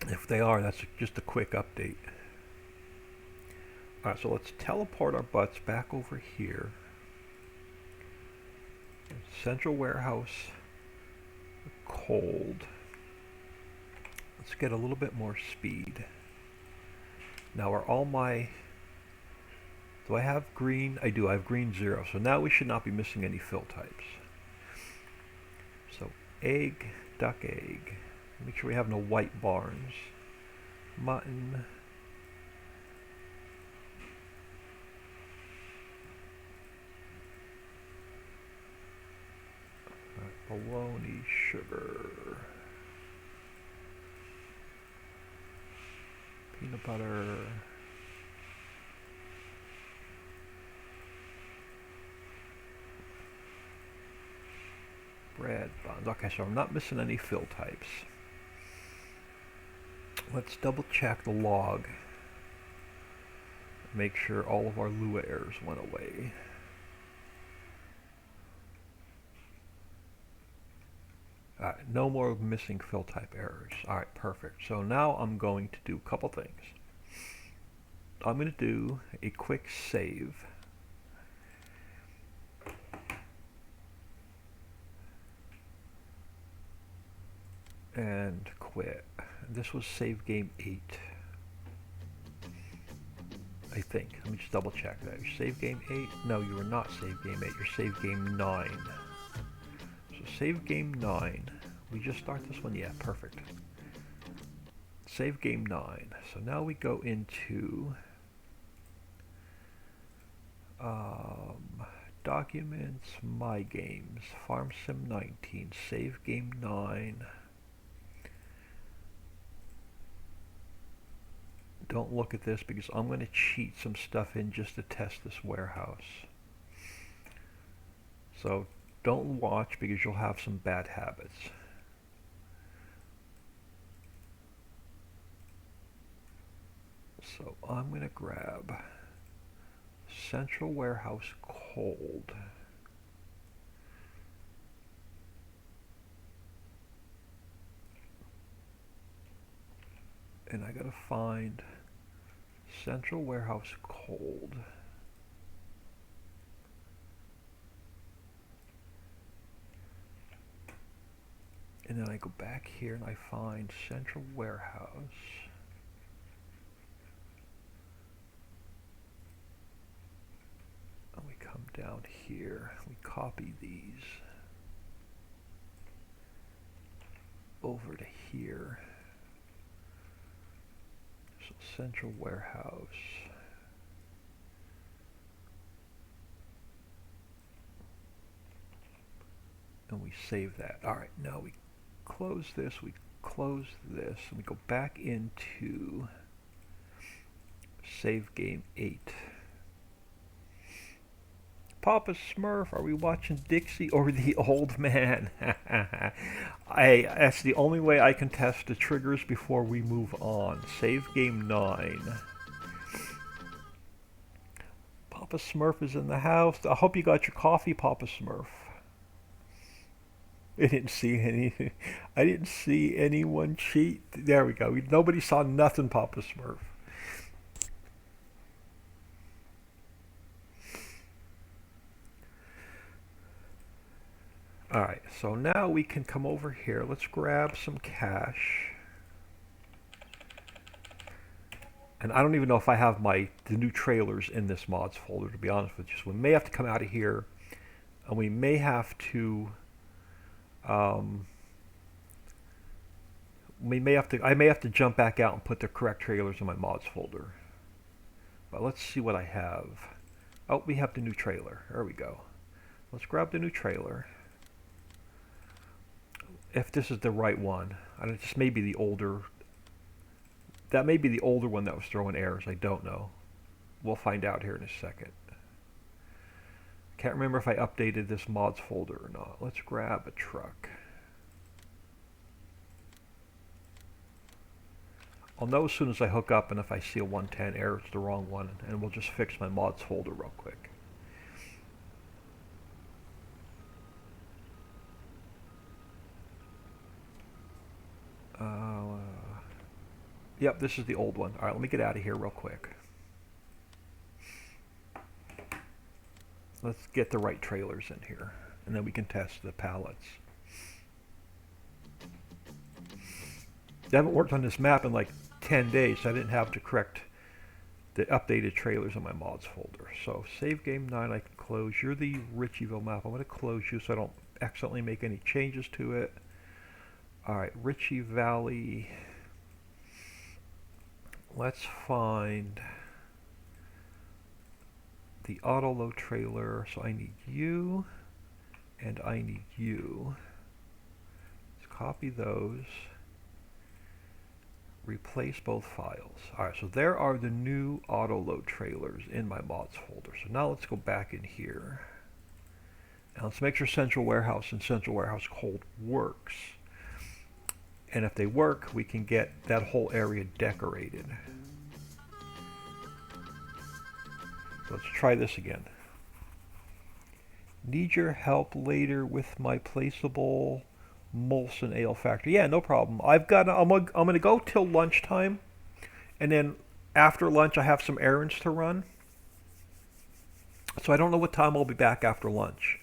If they are, that's just a quick update. Alright, so let's teleport our butts back over here. Central warehouse, cold. Let's get a little bit more speed. Now are all my, do I have green? I do, I have green 0. So now we should not be missing any fill types. So egg, duck egg. Make sure we have no white barns. Mutton. Bologna, sugar, peanut butter, bread, buns. Okay, so I'm not missing any fill types. Let's double check the log. Make sure all of our Lua errors went away. Alright, no more missing fill type errors. Alright, perfect. So now I'm going to do a couple things. I'm going to do a quick save. And quit. This was save game 8. I think. Let me just double check that. You're save game 8? No, you are not save game 8. You're save game 9. So save game 9 We just start this one? Yeah, perfect. Save game 9. So now we go into documents, my games, Farm Sim 19, save game 9. Don't look at this because I'm going to cheat some stuff in just to test this warehouse. So don't watch because you'll have some bad habits. So I'm going to grab Central Warehouse Cold. And I got to find Central Warehouse Cold. And then I go back here and I find Central Warehouse. And we come down here, we copy these over to here. So Central Warehouse. And we save that. All right, now we close this, we close this, and we go back into save game 8. Papa Smurf, are we watching Dixie or the old man? That's the only way I can test the triggers before we move on. Save game 9. Papa Smurf is in the house. I hope you got your coffee, Papa Smurf. I didn't see any. I didn't see anyone cheat. There we go. Nobody saw nothing, Papa Smurf. Alright, so now we can come over here. Let's grab some cash. And I don't even know if I have the new trailers in this mods folder, to be honest with you. So we may have to come out of here, and we may have to I may have to jump back out and put the correct trailers in my mods folder. But let's see what I have. Oh, we have the new trailer. There we go. Let's grab the new trailer. If this is the right one. I don't, this may be the older. That may be the older one that was throwing errors. I don't know. We'll find out here in a second. Can't remember if I updated this mods folder or not. Let's grab a truck. I'll know as soon as I hook up, and if I see a 110 error, it's the wrong one, and we'll just fix my mods folder real quick. Yep, this is the old one. All right, let me get out of here real quick. Let's get the right trailers in here, and then we can test the pallets. I haven't worked on this map in like 10 days, so I didn't have the updated trailers in my mods folder. So save game 9, I can close. You're the Ritchieville map. I'm going to close you so I don't accidentally make any changes to it. Alright, Ritchie Valley. Let's find the Autoload trailer. So I need you, and I need you. Let's copy those. Replace both files. Alright, so there are the new Autoload trailers in my mods folder. So now let's go back in here. And let's make sure Central Warehouse and Central Warehouse Cold works. And if they work, we can get that whole area decorated. So let's try this again. Need your help later with my placeable Molson Ale Factory. Yeah, no problem. I'm gonna go till lunchtime, and then after lunch I have some errands to run. So I don't know what time I'll be back after lunch,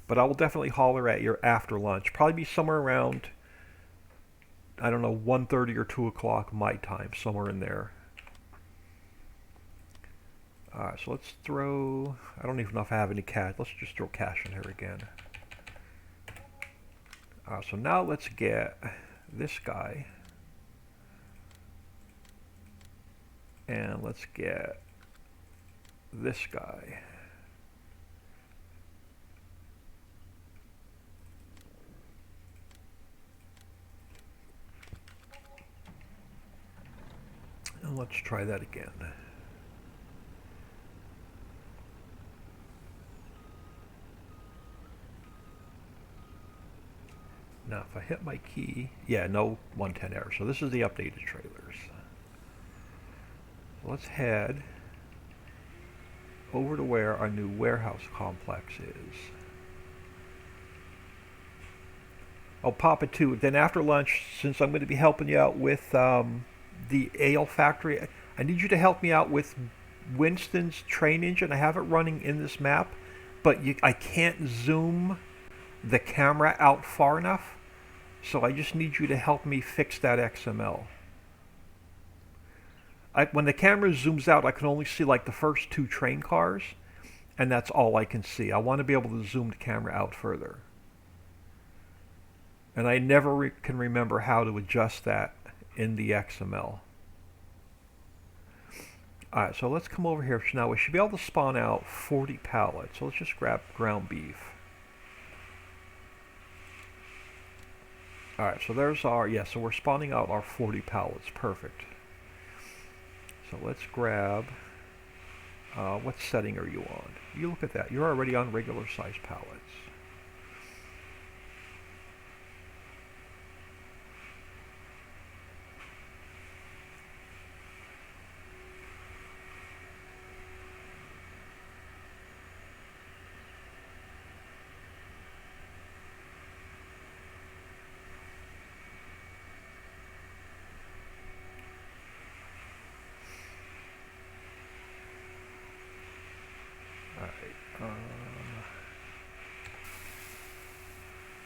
but I will definitely holler at you after lunch. Probably be somewhere around, I don't know, 1:30 or 2 o'clock my time, somewhere in there. Alright, so let's throw, I don't even know if I have any cash. Let's just throw cash in here again. So now let's get this guy, and let's get this guy. And let's try that again. Now if I hit my key, yeah, no 110 error. So this is the updated trailers. So let's head over to where our new warehouse complex is. Oh, Papa too. Then after lunch, since I'm going to be helping you out with the ale factory, I need you to help me out with Winston's train engine. I have it running in this map, but I can't zoom the camera out far enough. So I just need you to help me fix that XML. When the camera zooms out, I can only see like the first two train cars, and that's all I can see. I want to be able to zoom the camera out further. And I never can remember how to adjust that in the XML. Alright, so let's come over here. So now we should be able to spawn out 40 pallets. So let's just grab ground beef. Alright, so there's our, yeah, so we're spawning out our 40 pallets. Perfect. So let's grab, what setting are you on? You look at that. You're already on regular size pallets.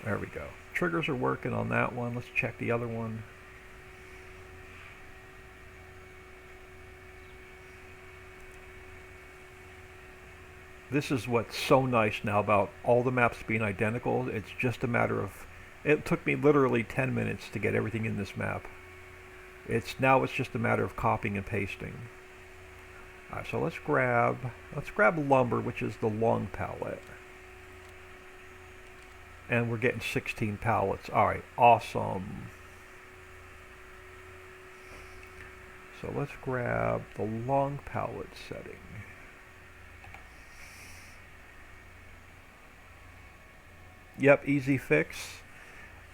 There we go. Triggers are working on that one. Let's check the other one. This is what's so nice now about all the maps being identical. It's just a matter of, it took me literally 10 minutes to get everything in this map. Now it's just a matter of copying and pasting. Alright, so let's grab lumber, which is the long pallet. And we're getting 16 pallets. Alright, awesome. So let's grab the long pallet setting. Yep, easy fix.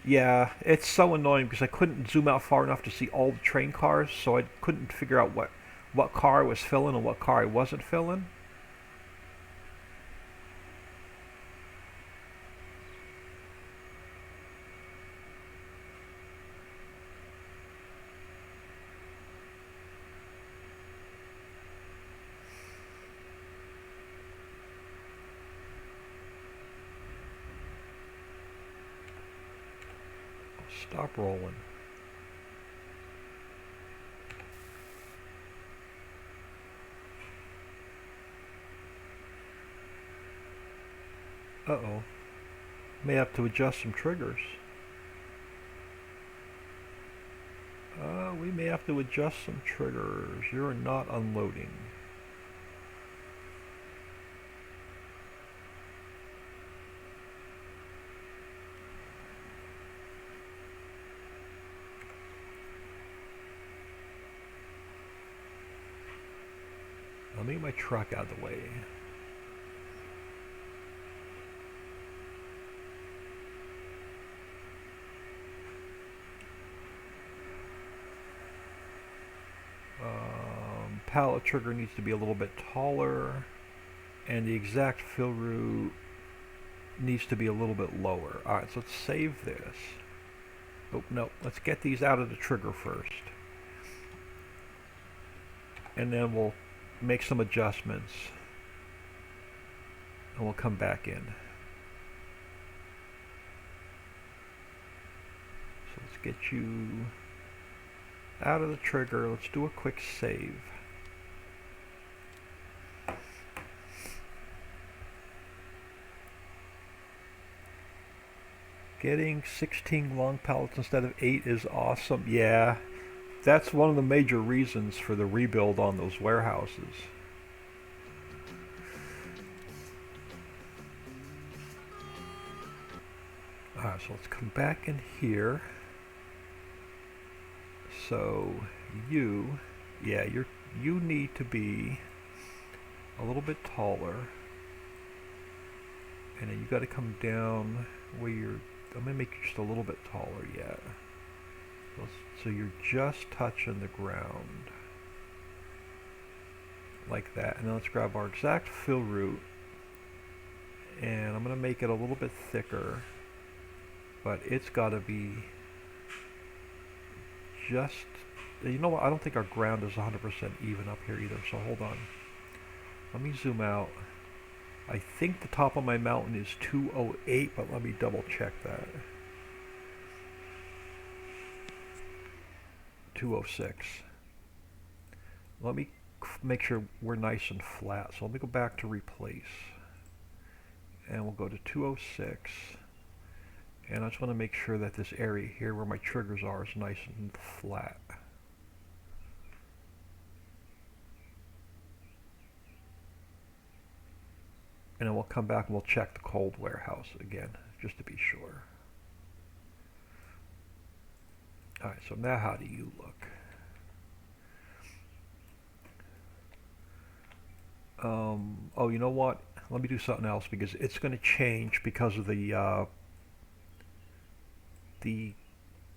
Yeah, it's so annoying because I couldn't zoom out far enough to see all the train cars, so I couldn't figure out what car I was filling and what car I wasn't filling. Stop rolling. Uh-oh. May have to adjust some triggers. We may have to adjust some triggers. You're not unloading. I'll make my truck out of the way. Pallet trigger needs to be a little bit taller, and the exact fill route needs to be a little bit lower. Alright, so let's save this. Oh, no, let's get these out of the trigger first. And then we'll make some adjustments. And we'll come back in. So let's get you out of the trigger. Let's do a quick save. Getting 16 long pallets instead of 8 is awesome. Yeah, that's one of the major reasons for the rebuild on those warehouses. Alright, so let's come back in here. So yeah, you need to be a little bit taller, and then you got to come down where you're. I'm gonna make you just a little bit taller yet, so you're just touching the ground like that. And then let's grab our exact fill route, and I'm gonna make it a little bit thicker, but it's got to be just. You know what? I don't think our ground is 100% even up here either. So hold on. Let me zoom out. I think the top of my mountain is 208, but let me double check that. 206. Let me make sure we're nice and flat. So let me go back to replace. And we'll go to 206. And I just want to make sure that this area here where my triggers are is nice and flat. And then we'll come back and we'll check the cold warehouse again, just to be sure. Alright, so now how do you look? Oh, you know what? Let me do something else because it's going to change because of the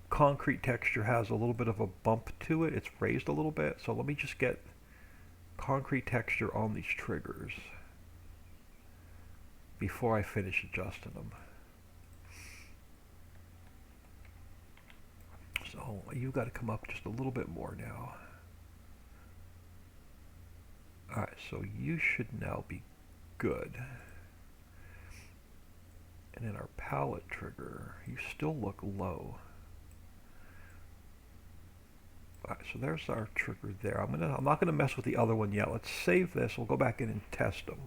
concrete texture has a little bit of a bump to it. It's raised a little bit. So let me just get concrete texture on these triggers before I finish adjusting them. So you've got to come up just a little bit more now. Alright, so you should now be good. And in our palette trigger, you still look low. Alright, so there's our trigger there. I'm not gonna mess with the other one yet. Let's save this. We'll go back in and test them.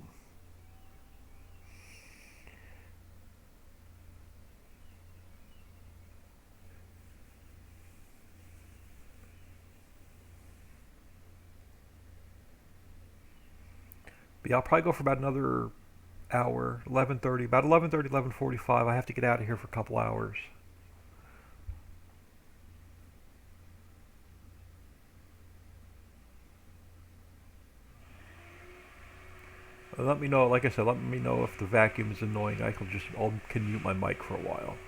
But yeah, I'll probably go for about another hour, 11:30, about 11:30, 11:45. I have to get out of here for a couple hours. Let me know, like I said, let me know if the vacuum is annoying. I'll can mute my mic for a while.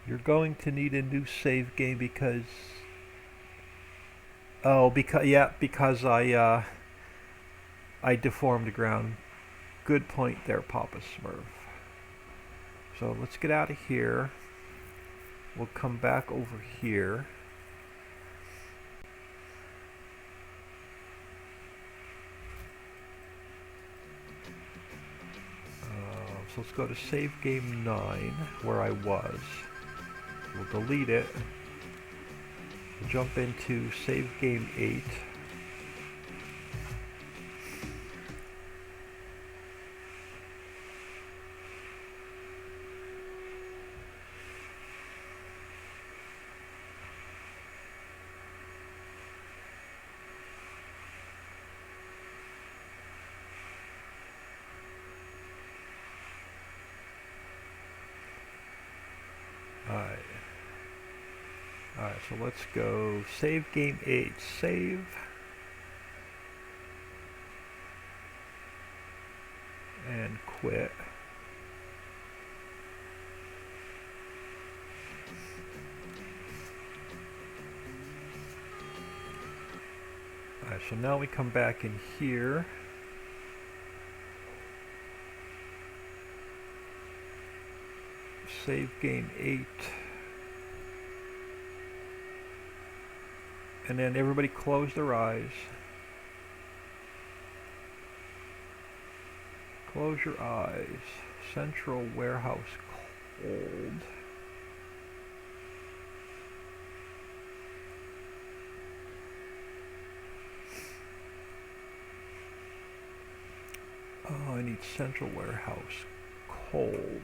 You're going to need a new save game because because I deformed the ground. Good point there, Papa Smurf. So let's get out of here. We'll come back over here. So let's go to save game 9, where I was. We'll delete it. We'll jump into save game 8. Alright, so let's go save game 8. Save. And quit. Alright, so now we come back in here. Save game 8. And then everybody close their eyes. Close your eyes. Central warehouse cold. need central warehouse cold.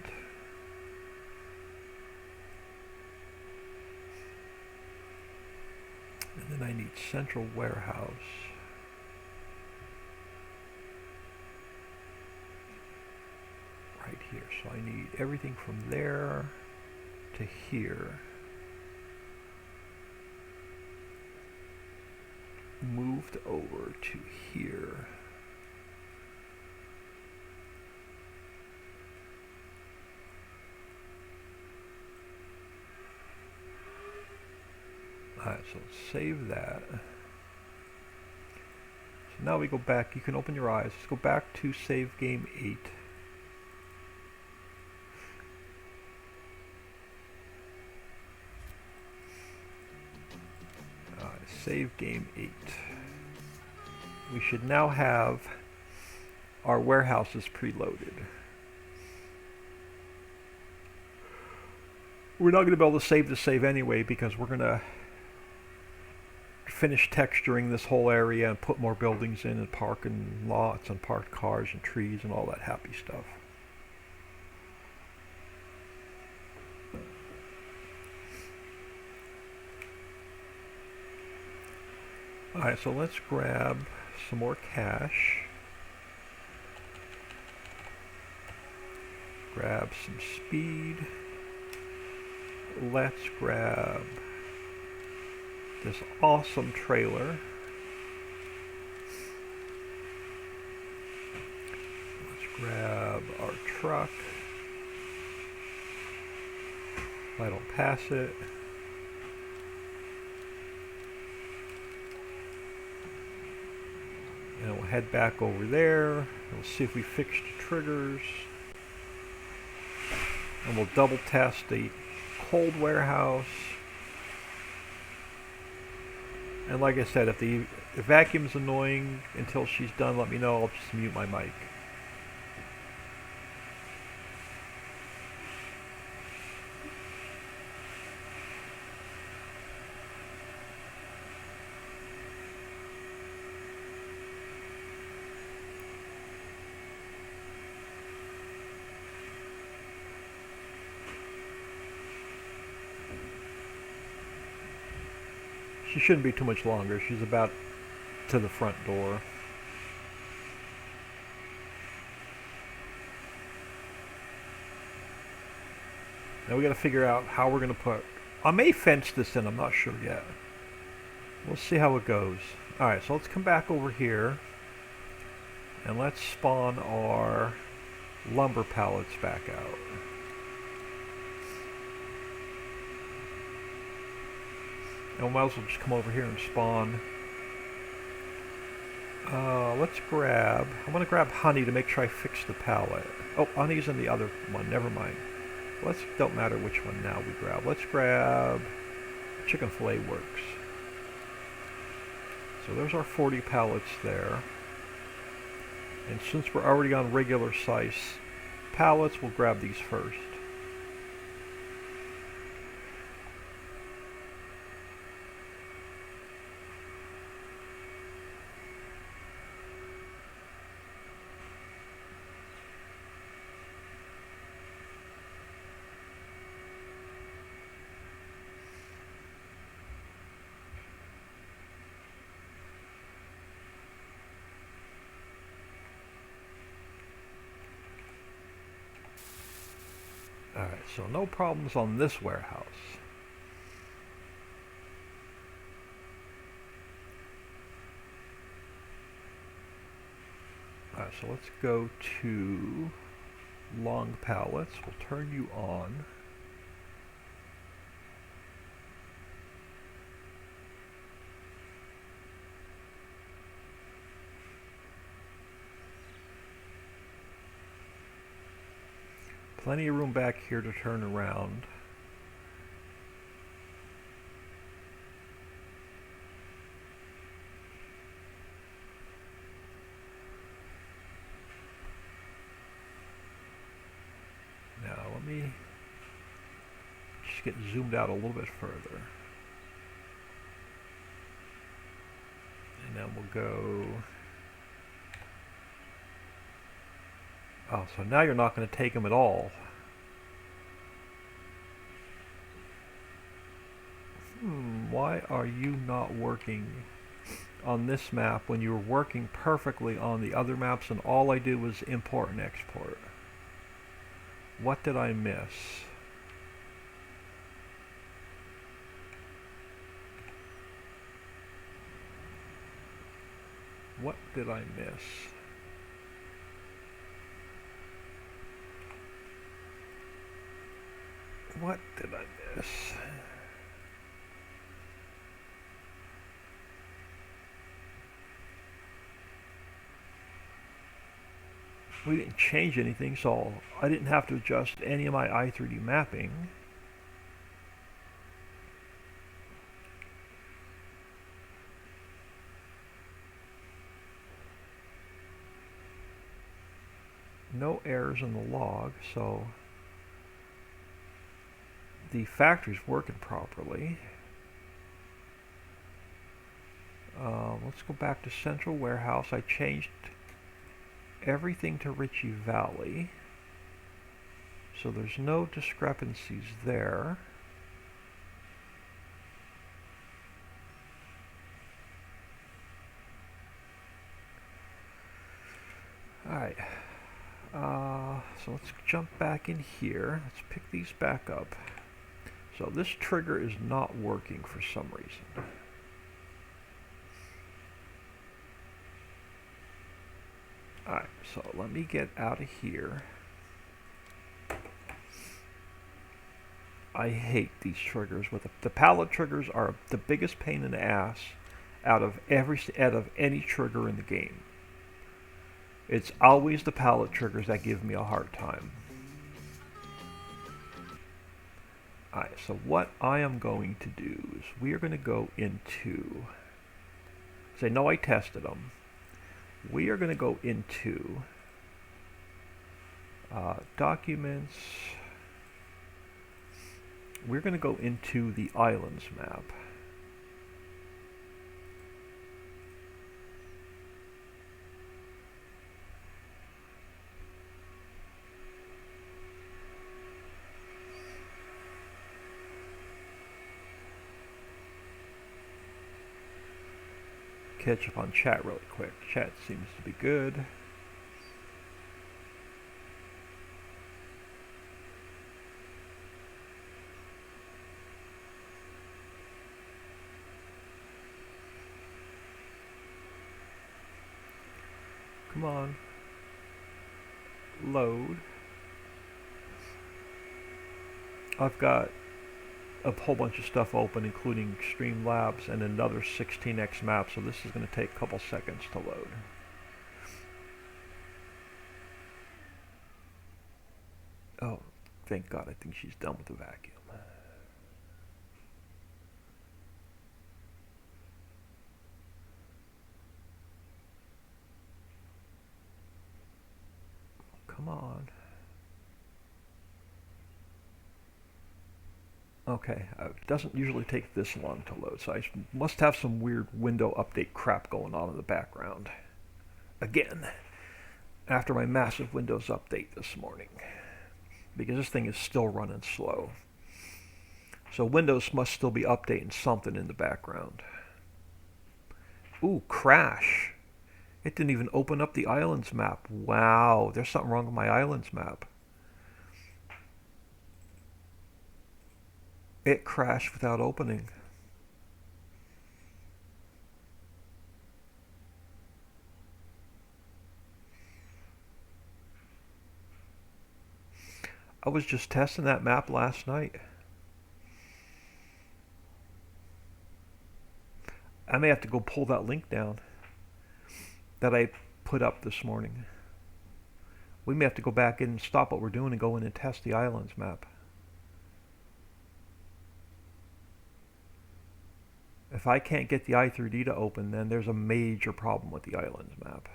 And then I need central warehouse right here. So I need everything from there to here moved over to here. Alright, so save that. So now we go back. You can open your eyes. Let's go back to save game 8. Save game 8. We should now have our warehouses preloaded. We're not going to be able to save the save anyway because we're going to finish texturing this whole area and put more buildings in and parking lots and parked cars and trees and all that happy stuff. Alright, so let's grab some more cash. Grab some speed. Let's grab this awesome trailer. Let's grab our truck. If I don't pass it. And we'll head back over there. We'll see if we fixed the triggers. And we'll double test the cold warehouse. And like I said, if the vacuum's annoying until she's done, let me know. I'll just mute my mic. She shouldn't be too much longer. She's about to the front door. Now we got to figure out how we're going to put... I may fence this in. I'm not sure yet. We'll see how it goes. Alright, so let's come back over here. And let's spawn our lumber pallets back out. And we might as well just come over here and spawn. Let's grab... I'm going to grab honey to make sure I fix the pallet. Oh, honey's in the other one. Never mind. Don't matter which one now we grab. Let's grab... Chicken fillet works. So there's our 40 pallets there. And since we're already on regular size pallets, we'll grab these first. Alright, so no problems on this warehouse. Alright, so let's go to long pallets. We'll turn you on. Plenty of room back here to turn around. Now let me just get zoomed out a little bit further. And then we'll go Oh, so now you're not going to take them at all. Why are you not working on this map when you were working perfectly on the other maps and all I did was import and export? What did I miss? What did I miss? What did I miss? We didn't change anything, so I didn't have to adjust any of my i3D mapping. No errors in the log, so the factory's working properly. Let's go back to Central Warehouse. I changed everything to Ritchie Valley, so there's no discrepancies there. Alright, so let's jump back in here. Let's pick these back up. So this trigger is not working for some reason. Alright, so let me get out of here. I hate these triggers. The pallet triggers are the biggest pain in the ass out of any trigger in the game. It's always the pallet triggers that give me a hard time. Alright, so what I am going to do is we are going to go into, say no, I tested them. We are going to go into documents. We're going to go into the islands map. Catch up on chat really quick. Chat seems to be good. Come on. Load. I've got a whole bunch of stuff open, including Streamlabs and another 16x map, so this is going to take a couple seconds to load. Oh, thank God, I think she's done with the vacuum. Come on. Okay, it doesn't usually take this long to load, so I must have some weird window update crap going on in the background. Again, after my massive Windows update this morning, because this thing is still running slow. So Windows must still be updating something in the background. Ooh, crash. It didn't even open up the islands map. Wow, there's something wrong with my islands map. It crashed without opening. I was just testing that map last night. I may have to go pull that link down that I put up this morning. We may have to go back in and stop what we're doing and go in and test the islands map. If I can't get the i3D to open, then there's a major problem with the islands map.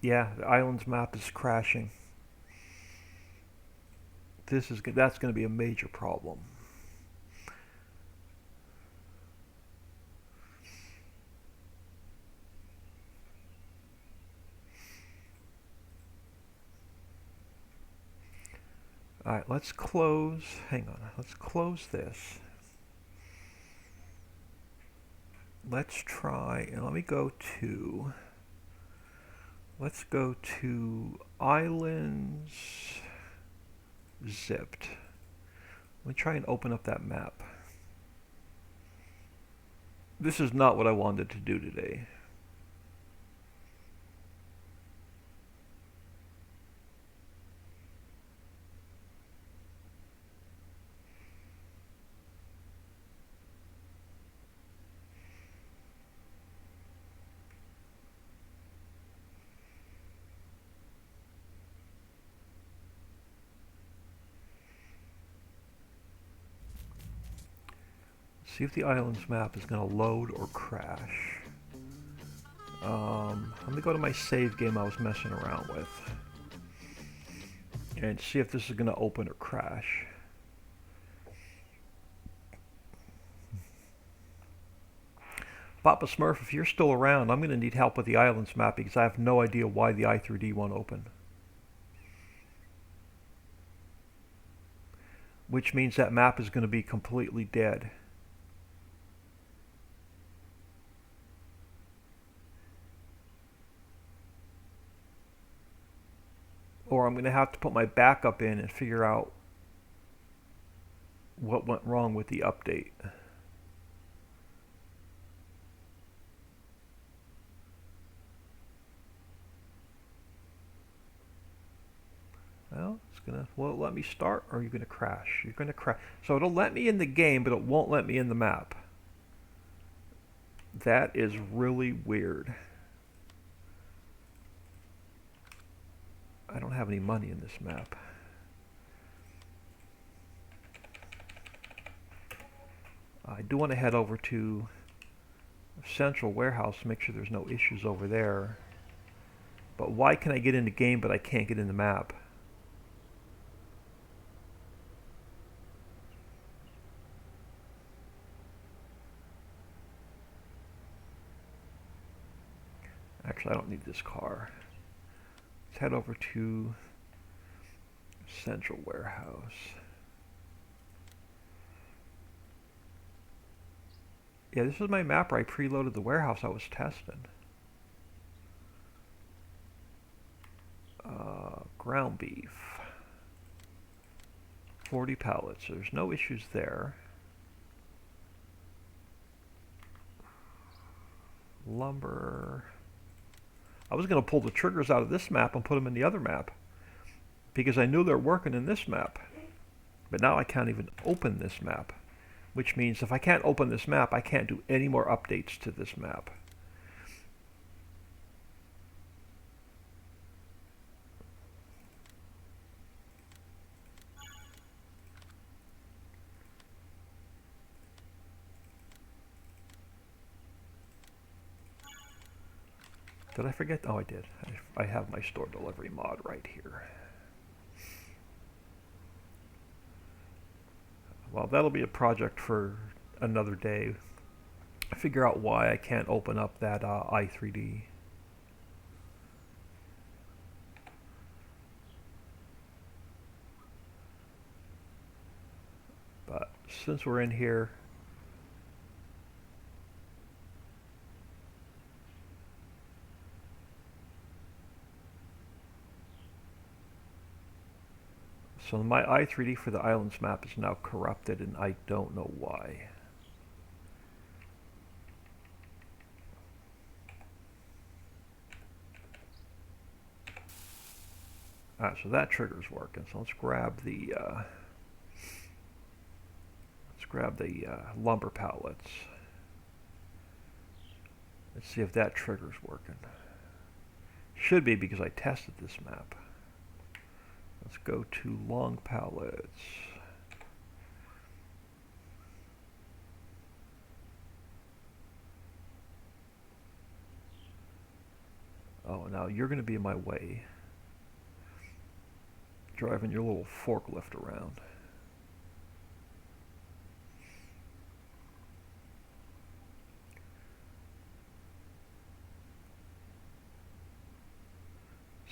Yeah, the islands map is crashing. That's going to be a major problem. All right, let's close. Hang on. Let's close this. Let's try, and let me go to. Let's go to islands zipped. Let me try and open up that map. This is not what I wanted to do today. See if the islands map is going to load or crash. Let me go to my save game I was messing around with and see if this is going to open or crash. Papa Smurf, if you're still around, I'm going to need help with the islands map because I have no idea why the i3D won't open. Which means that map is going to be completely dead. Or I'm going to have to put my backup in and figure out what went wrong with the update. Well, will it let me start, or are you going to crash? You're going to crash. So it'll let me in the game, but it won't let me in the map. That is really weird. I don't have any money in this map. I do want to head over to Central Warehouse to make sure there's no issues over there. But why can I get in the game but I can't get in the map? Actually, I don't need this car. Let's head over to Central Warehouse. Yeah, this is my map where I preloaded the warehouse I was testing. Ground beef. 40 pallets. So there's no issues there. Lumber. I was going to pull the triggers out of this map and put them in the other map because I knew they're working in this map. But now I can't even open this map, which means if I can't open this map, I can't do any more updates to this map. Did I forget? Oh, I did. I have my store delivery mod right here. Well, that'll be a project for another day. Figure out why I can't open up that i3D. But since we're in here, so my i3D for the islands map is now corrupted and I don't know why. Alright, so that trigger's working. So let's grab the lumber pallets. Let's see if that trigger's working. Should be because I tested this map. Let's go to long pallets. Oh, now you're going to be in my way. driving your little forklift around.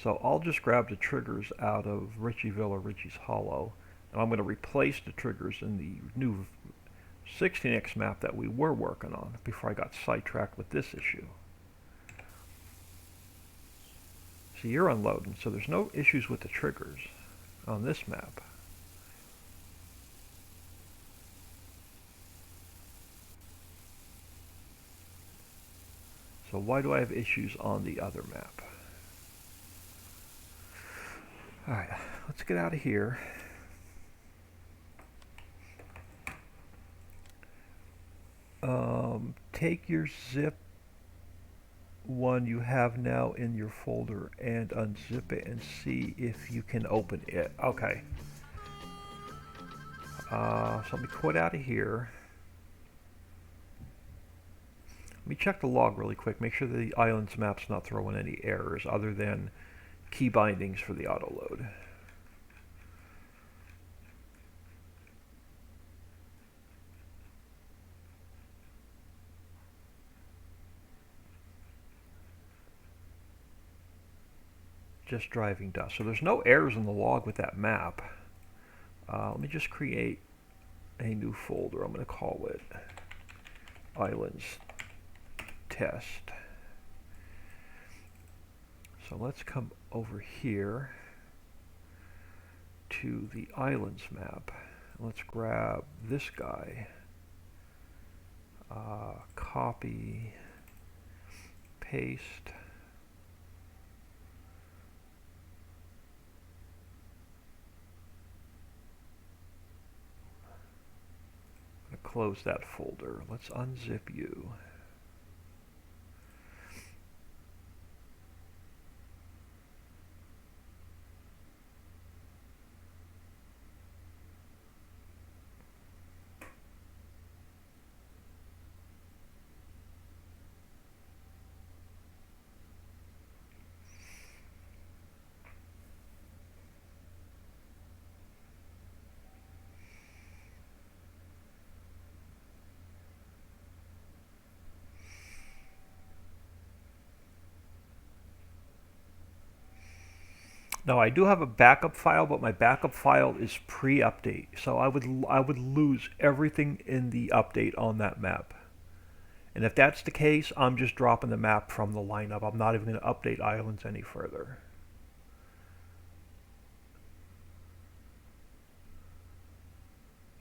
So I'll just grab the triggers out of Ritchieville or Ritchie's Hollow, and I'm going to replace the triggers in the new 16x map that we were working on before I got sidetracked with this issue. So you're unloading, so there's no issues with the triggers on this map. So why do I have issues on the other map? Alright, let's get out of here. Take your zip one you have now in your folder and unzip it and see if you can open it. Okay. So let me quit out of here. Let me check the log really quick. Make sure the islands map's not throwing any errors other than key bindings for the auto load. Just driving dust. So there's no errors in the log with that map. Let me just create a new folder. I'm going to call it Islands Test. So let's come over here to the Islands map. Let's grab this guy. Copy, paste. Close that folder. Let's unzip you. Now I do have a backup file, but my backup file is pre-update, so I would lose everything in the update on that map. And if that's the case, I'm just dropping the map from the lineup. I'm not even going to update islands any further.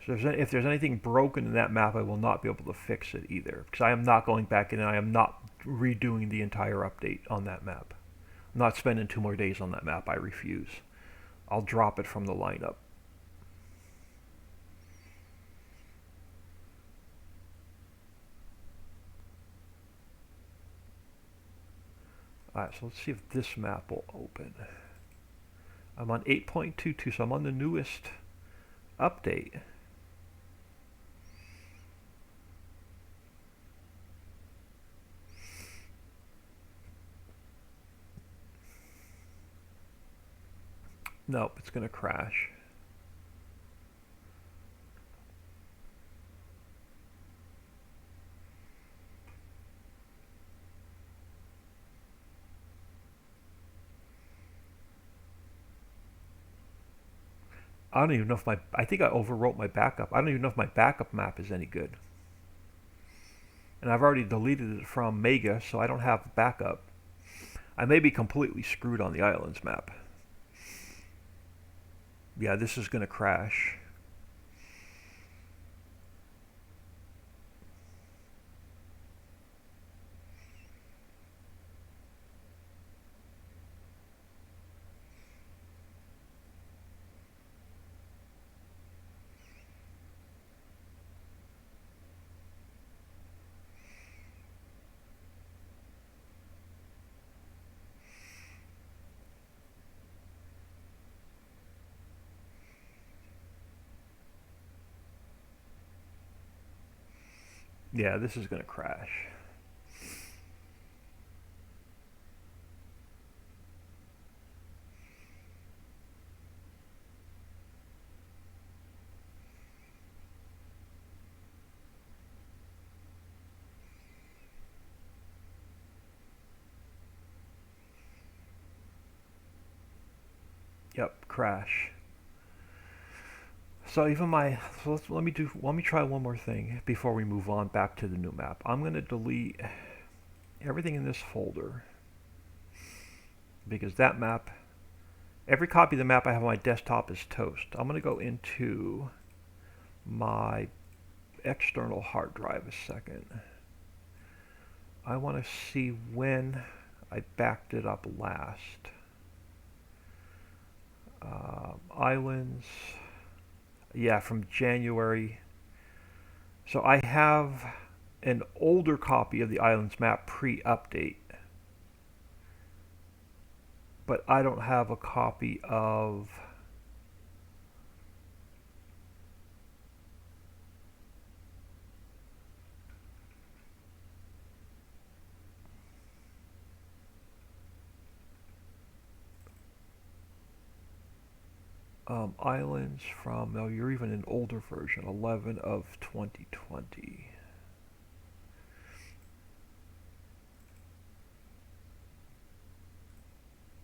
So if there's anything broken in that map, I will not be able to fix it either, because I am not going back in and I am not redoing the entire update on that map. I'm not spending 2 more days on that map. I refuse. I'll drop it from the lineup. Alright, so let's see if this map will open. I'm on 8.22, so I'm on the newest update. Nope, it's going to crash. I don't even know if I think I overwrote my backup. I don't even know if my backup map is any good. And I've already deleted it from Mega, so I don't have backup. I may be completely screwed on the islands map. Yeah, this is going to crash. Yeah, this is going to crash. Yep, crash. So even my so let me try one more thing before we move on back to the new map. I'm going to delete everything in this folder because that map, every copy of the map I have on my desktop is toast. I'm going to go into my external hard drive a second. I want to see when I backed it up last. Islands, yeah, from January. So I have an older copy of the Islands map pre-update, but I don't have a copy of Islands from, no, you're even an older version, 11 of 2020.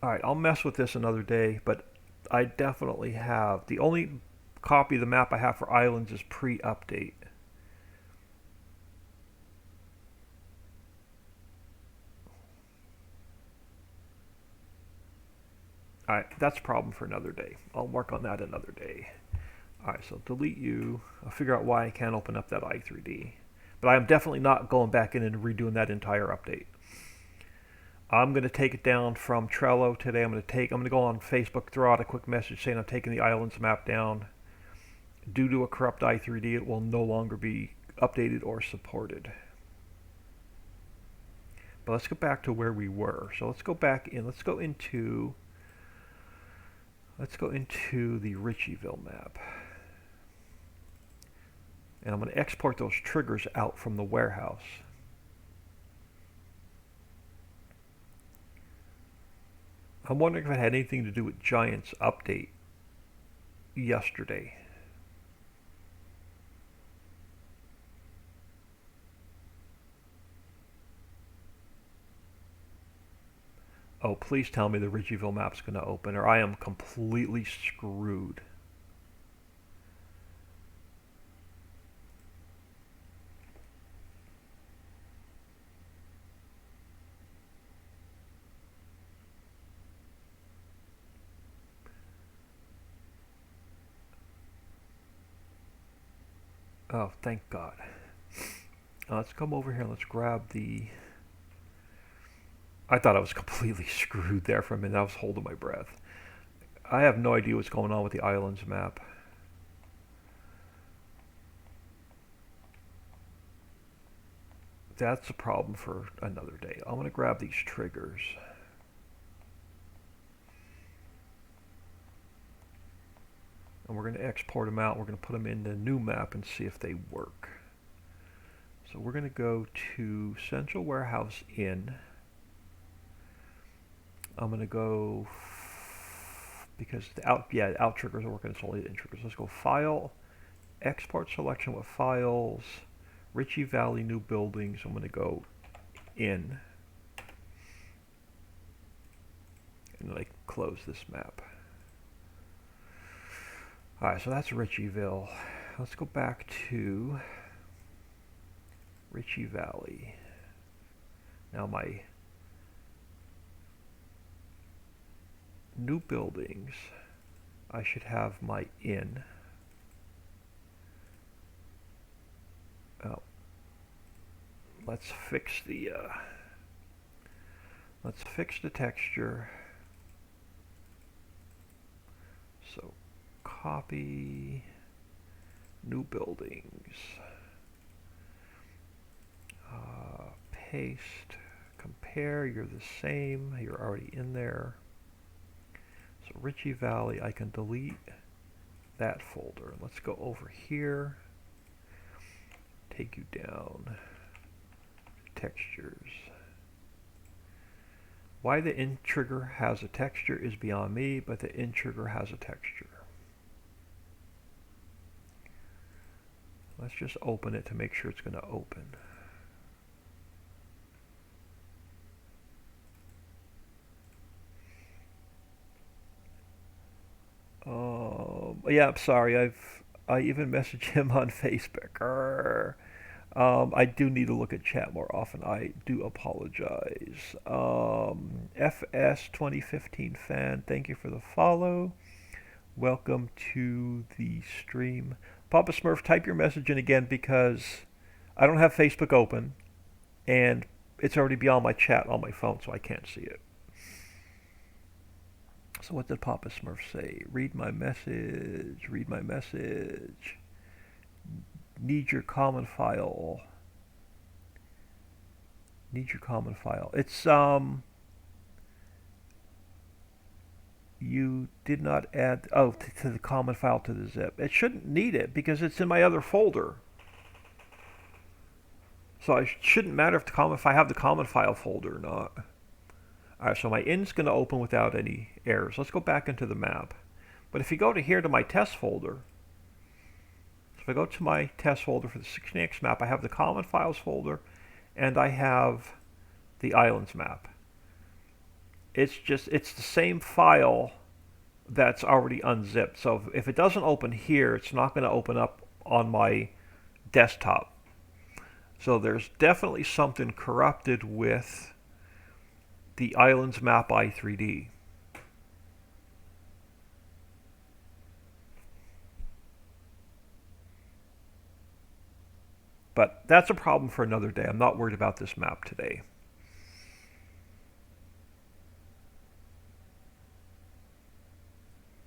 Alright, I'll mess with this another day, but I definitely have. The only copy of the map I have for Islands is pre-update. Alright, that's a problem for another day. I'll work on that another day. Alright, so delete you. I'll figure out why I can't open up that i3D. But I'm definitely not going back in and redoing that entire update. I'm going to take it down from Trello today. I'm going to go on Facebook, throw out a quick message saying I'm taking the Islands map down. Due to a corrupt i3D, it will no longer be updated or supported. But let's go back to where we were. So let's go back in. Let's go into the Ritchieville map. And I'm going to export those triggers out from the warehouse. I'm wondering if it had anything to do with Giants update yesterday. Oh, please tell me the Ritchieville map's going to open, or I am completely screwed. Oh, thank God. Let's come over here and let's grab the... I thought I was completely screwed there for a minute. I was holding my breath. I have no idea what's going on with the Islands map. That's a problem for another day. I'm going to grab these triggers. And we're going to export them out. We're going to put them in the new map and see if they work. So we're going to go to Central Warehouse in. I'm going to go, because the out triggers are working, it's only the in triggers. Let's go File, Export Selection with Files, Ritchie Valley New Buildings. I'm going to go in. And then I close this map. Alright, so that's Ritchieville. Let's go back to Ritchie Valley. Now my new buildings, I should have my in. Oh, let's fix the texture. So copy new buildings, paste, compare. You're the same. You're already in there. So Ritchie Valley, I can delete that folder. Let's go over here, take you down, textures. Why the in trigger has a texture is beyond me, but the in trigger has a texture. Let's just open it to make sure it's going to open. Yeah, I'm sorry. I even messaged him on Facebook. I do need to look at chat more often. I do apologize. FS 2015 fan, thank you for the follow. Welcome to the stream. Papa Smurf, type your message in again because I don't have Facebook open and it's already beyond my chat on my phone, so I can't see it. So what did Papa Smurf say? Read my message. Read my message. Need your common file. Need your common file. It's you did not add to the common file to the zip. It shouldn't need it because it's in my other folder. So it shouldn't matter if I have the common file folder or not. Alright, so my in's going to open without any errors. Let's go back into the map. But if you go to here to my test folder, so if I go to my test folder for the 16x map, I have the common files folder and I have the islands map. It's the same file that's already unzipped. So if it doesn't open here, it's not going to open up on my desktop. So there's definitely something corrupted with the islands map i3D. But that's a problem for another day. I'm not worried about this map today.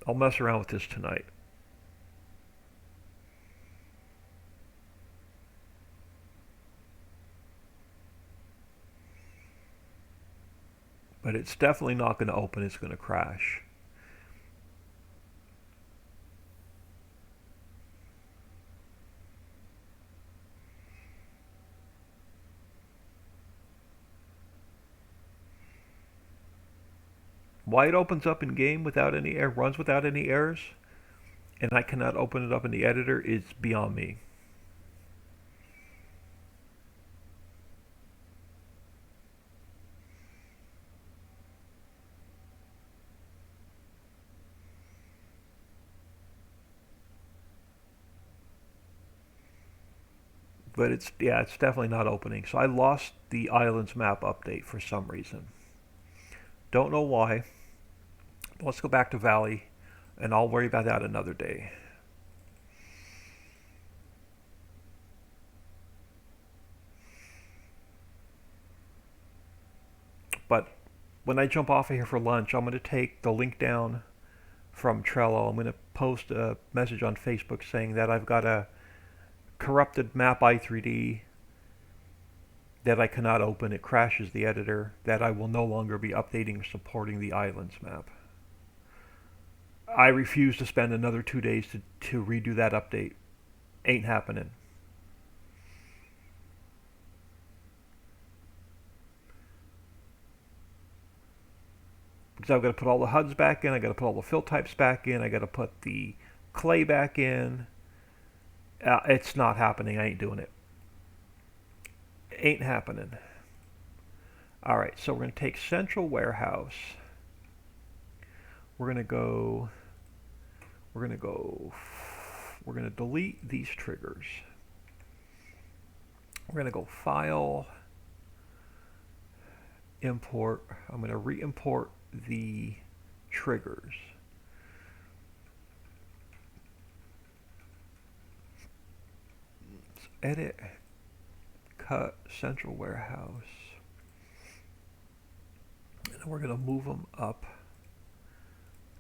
I'll mess around with this tonight. But it's definitely not going to open. It's going to crash. Why it opens up in game without any error, runs without any errors, and I cannot open it up in the editor is beyond me. But it's definitely not opening. So I lost the islands map update for some reason. Don't know why. Let's go back to Valley, and I'll worry about that another day. But when I jump off of here for lunch, I'm going to take the link down from Trello. I'm going to post a message on Facebook saying that I've got a corrupted map i3D that I cannot open. It crashes the editor, that I will no longer be updating or supporting the islands map. I refuse to spend another 2 days to redo that update. Ain't happening. Because I've got to put all the HUDs back in, I got to put all the fill types back in, I got to put the clay back in. It's not happening. I ain't doing it. Ain't happening. All right, so we're going to take Central Warehouse. We're going to delete these triggers. We're going to go File, Import. I'm going to re-import the triggers. Let's edit, cut Central Warehouse. And then we're going to move them up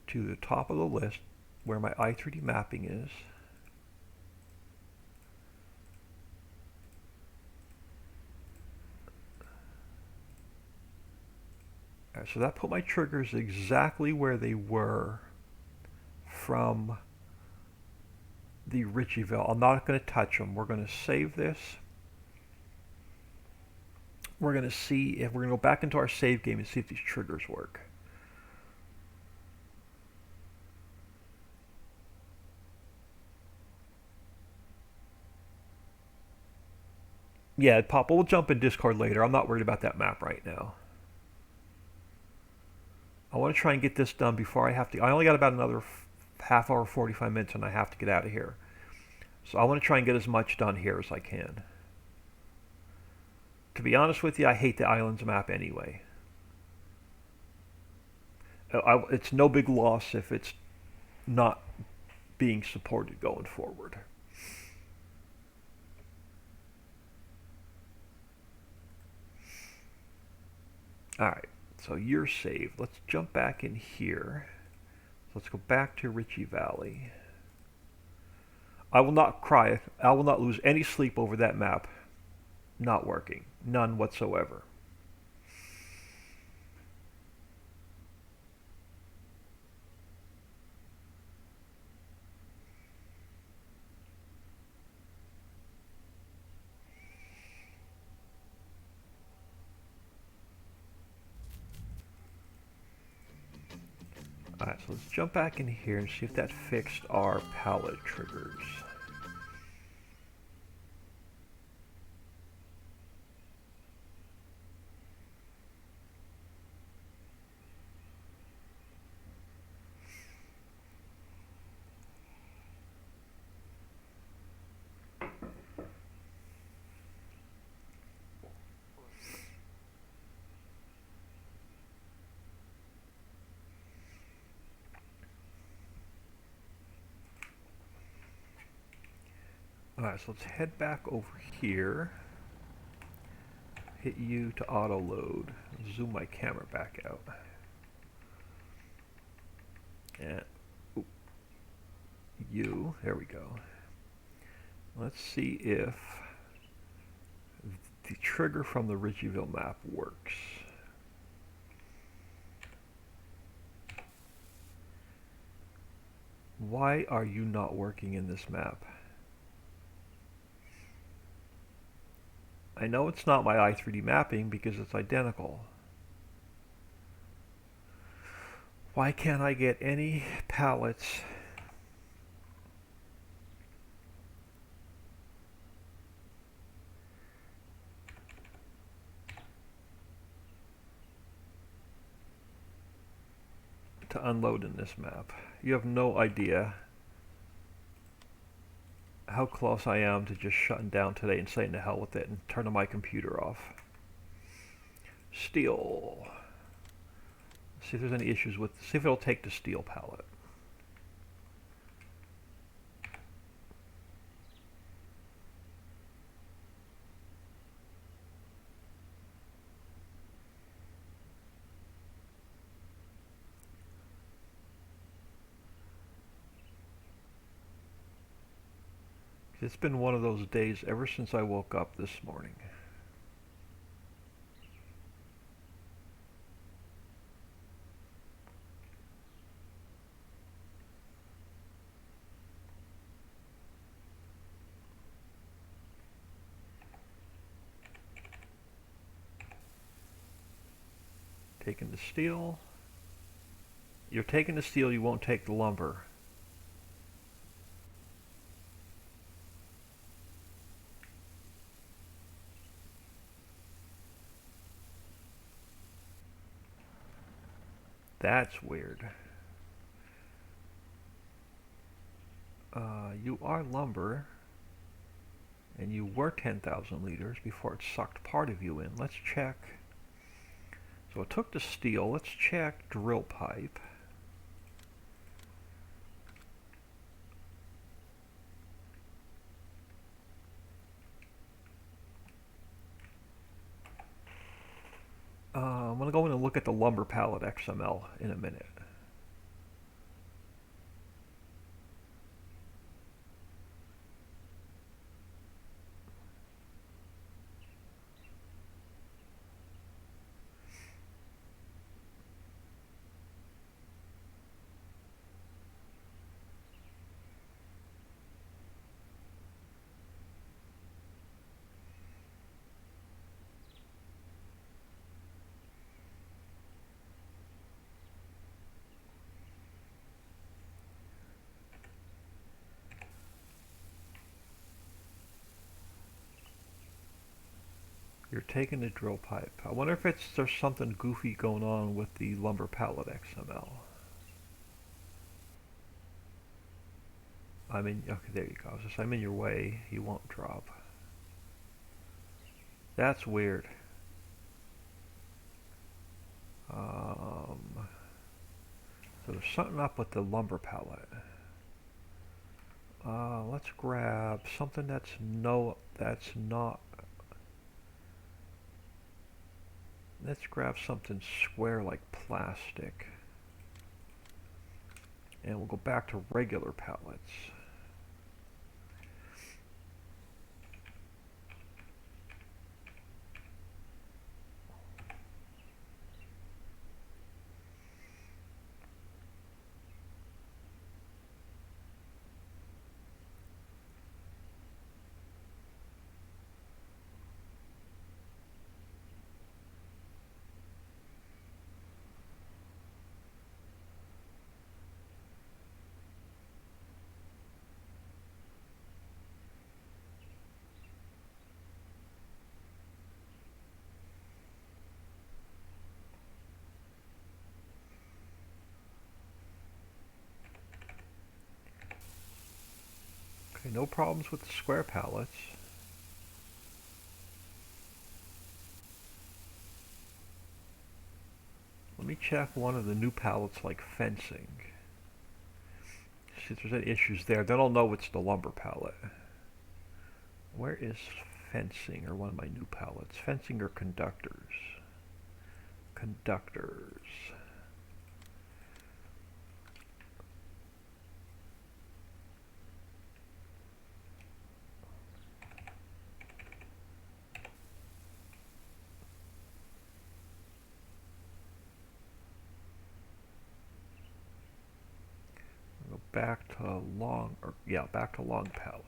to the top of the list where my i3D mapping is. Alright, so that put my triggers exactly where they were from the Ritchieville. I'm not going to touch them. We're going to save this. We're going to see if we're going to go back into our save game and see if these triggers work. Yeah, Papa, we'll jump in Discord later. I'm not worried about that map right now. I want to try and get this done before I have to. I only got about another half hour, 45 minutes, and I have to get out of here. So I want to try and get as much done here as I can. To be honest with you, I hate the islands map anyway. It's no big loss if it's not being supported going forward. Alright, so you're saved. Let's jump back in here. Let's go back to Ritchie Valley. I will not cry. I will not lose any sleep over that map not working. None whatsoever. Alright, so let's jump back in here and see if that fixed our pallet triggers. Alright, so let's head back over here. Hit U to auto load. Zoom my camera back out. And U, there we go. Let's see if the trigger from the Ritchieville map works. Why are you not working in this map? I know it's not my i3D mapping because it's identical. Why can't I get any pallets to unload in this map? You have no idea how close I am to just shutting down today and saying to hell with it and turning my computer off. Steel. See if there's any issues with, see if it'll take the steel pallet. It's been one of those days ever since I woke up this morning. Taking the steel. You're taking the steel, you won't take the lumber. That's weird. You are lumber, and you were 10,000 liters before it sucked part of you in. Let's check. So it took the steel. Let's check drill pipe. I'm going to go in and look at the lumber pallet XML in a minute. You're taking the drill pipe. I wonder if there's something goofy going on with the lumber pallet XML. I'm in. Okay, there you go. So I'm in your way. You won't drop. That's weird. Um, so there's something up with the lumber pallet. Let's grab something that's not. Let's grab something square like plastic. And we'll go back to regular pallets. Okay, no problems with the square pallets. Let me check one of the new pallets like fencing. See if there's any issues there. Then I'll know it's the lumber pallet. Where is fencing or one of my new pallets? Fencing or conductors? Conductors. Go back to back to long pallets.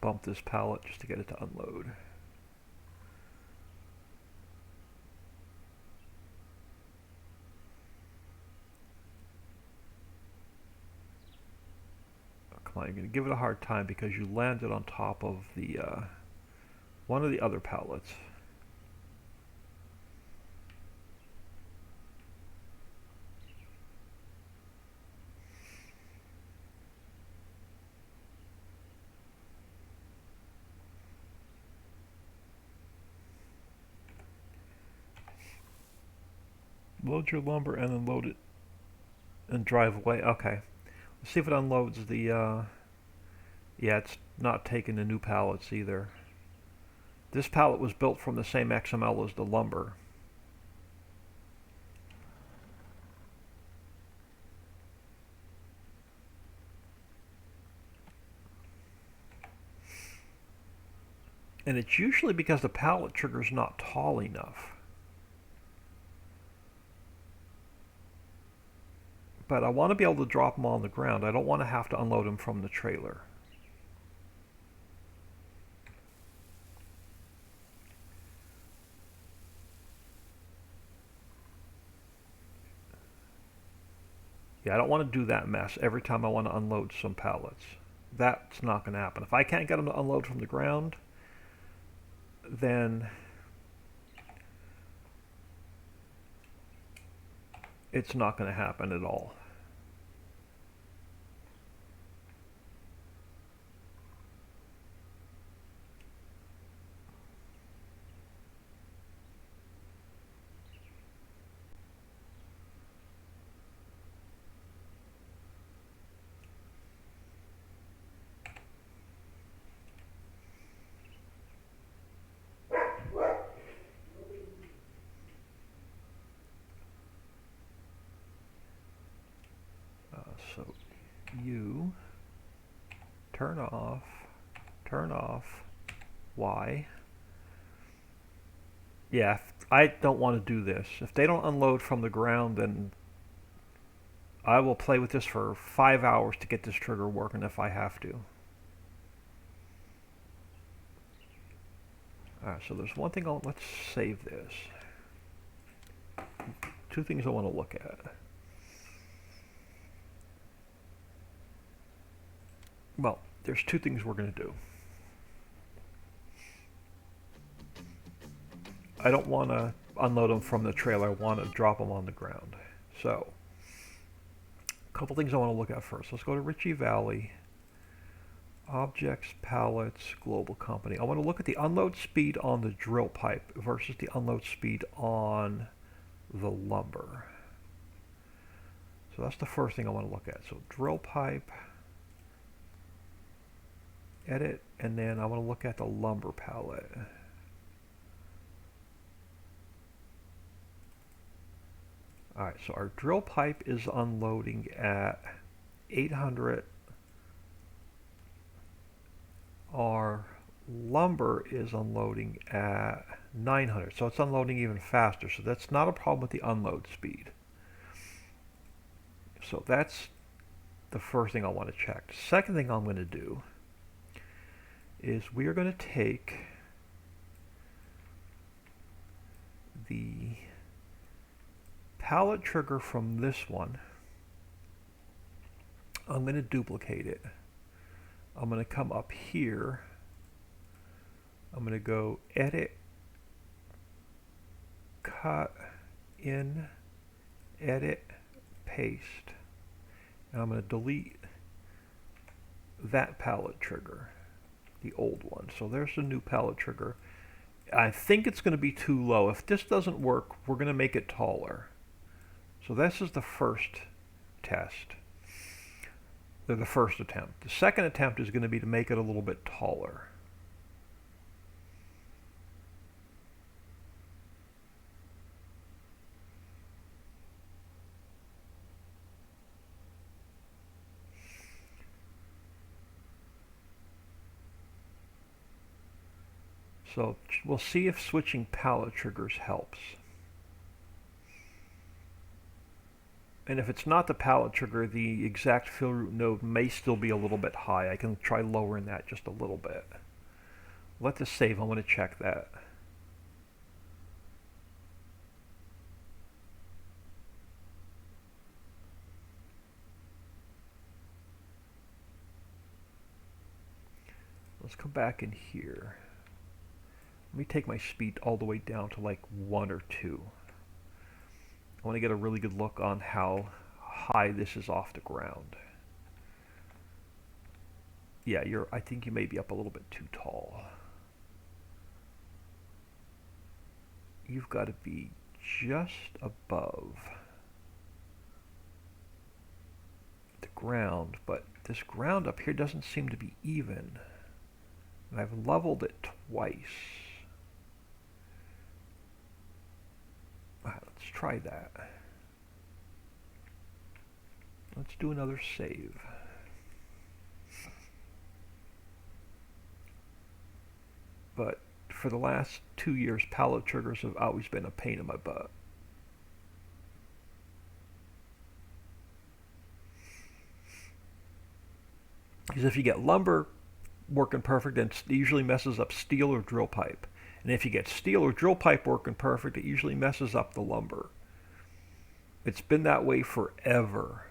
Bump this pallet just to get it to unload. Oh, come on, you're going to give it a hard time because you landed on top of the one of the other pallets. Load your lumber and then load it and drive away. Okay. Let's see if it unloads the, yeah, it's not taking the new pallets either. This pallet was built from the same XML as the lumber. And it's usually because the pallet trigger's not tall enough. But I want to be able to drop them on the ground. I don't want to have to unload them from the trailer. Yeah, I don't want to do that mess every time I want to unload some pallets. That's not going to happen. If I can't get them to unload from the ground, then it's not going to happen at all. So you turn off, Y. Yeah, I don't want to do this. If they don't unload from the ground, then I will play with this for 5 hours to get this trigger working if I have to. Alright, so there's one thing let's save this. two things I want to look at. Well, there's two things we're going to do. I don't want to unload them from the trailer. I want to drop them on the ground. So, a couple things I want to look at first. Let's go to Ritchie Valley. Objects, pallets, global company. I want to look at the unload speed on the drill pipe versus the unload speed on the lumber. So that's the first thing I want to look at. So drill pipe, edit, and then I want to look at the lumber pallet. Alright, so our drill pipe is unloading at 800. Our lumber is unloading at 900. So it's unloading even faster. So that's not a problem with the unload speed. So that's the first thing I want to check. The second thing I'm going to do is we are going to take the pallet trigger from this one. I'm going to duplicate it. I'm going to come up here. I'm going to go edit, cut, in, edit, paste. And I'm going to delete that pallet trigger, the old one. So there's the new pallet trigger. I think it's going to be too low. If this doesn't work, we're going to make it taller. So this is the first test. They're the first attempt. The second attempt is going to be to make it a little bit taller. So we'll see if switching pallet triggers helps. And if it's not the pallet trigger, the exact fill root node may still be a little bit high. I can try lowering that just a little bit. Let this save. I want to check that. Let's come back in here. Let me take my speed all the way down to like 1 or 2. I want to get a really good look on how high this is off the ground. Yeah, I think you may be up a little bit too tall. You've got to be just above the ground, but this ground up here doesn't seem to be even. And I've leveled it twice. Alright, let's try that. Let's do another save. But for the last 2 years, pallet triggers have always been a pain in my butt. Because if you get lumber working perfect, then it usually messes up steel or drill pipe. And if you get steel or drill pipe working perfect, it usually messes up the lumber. It's been that way forever.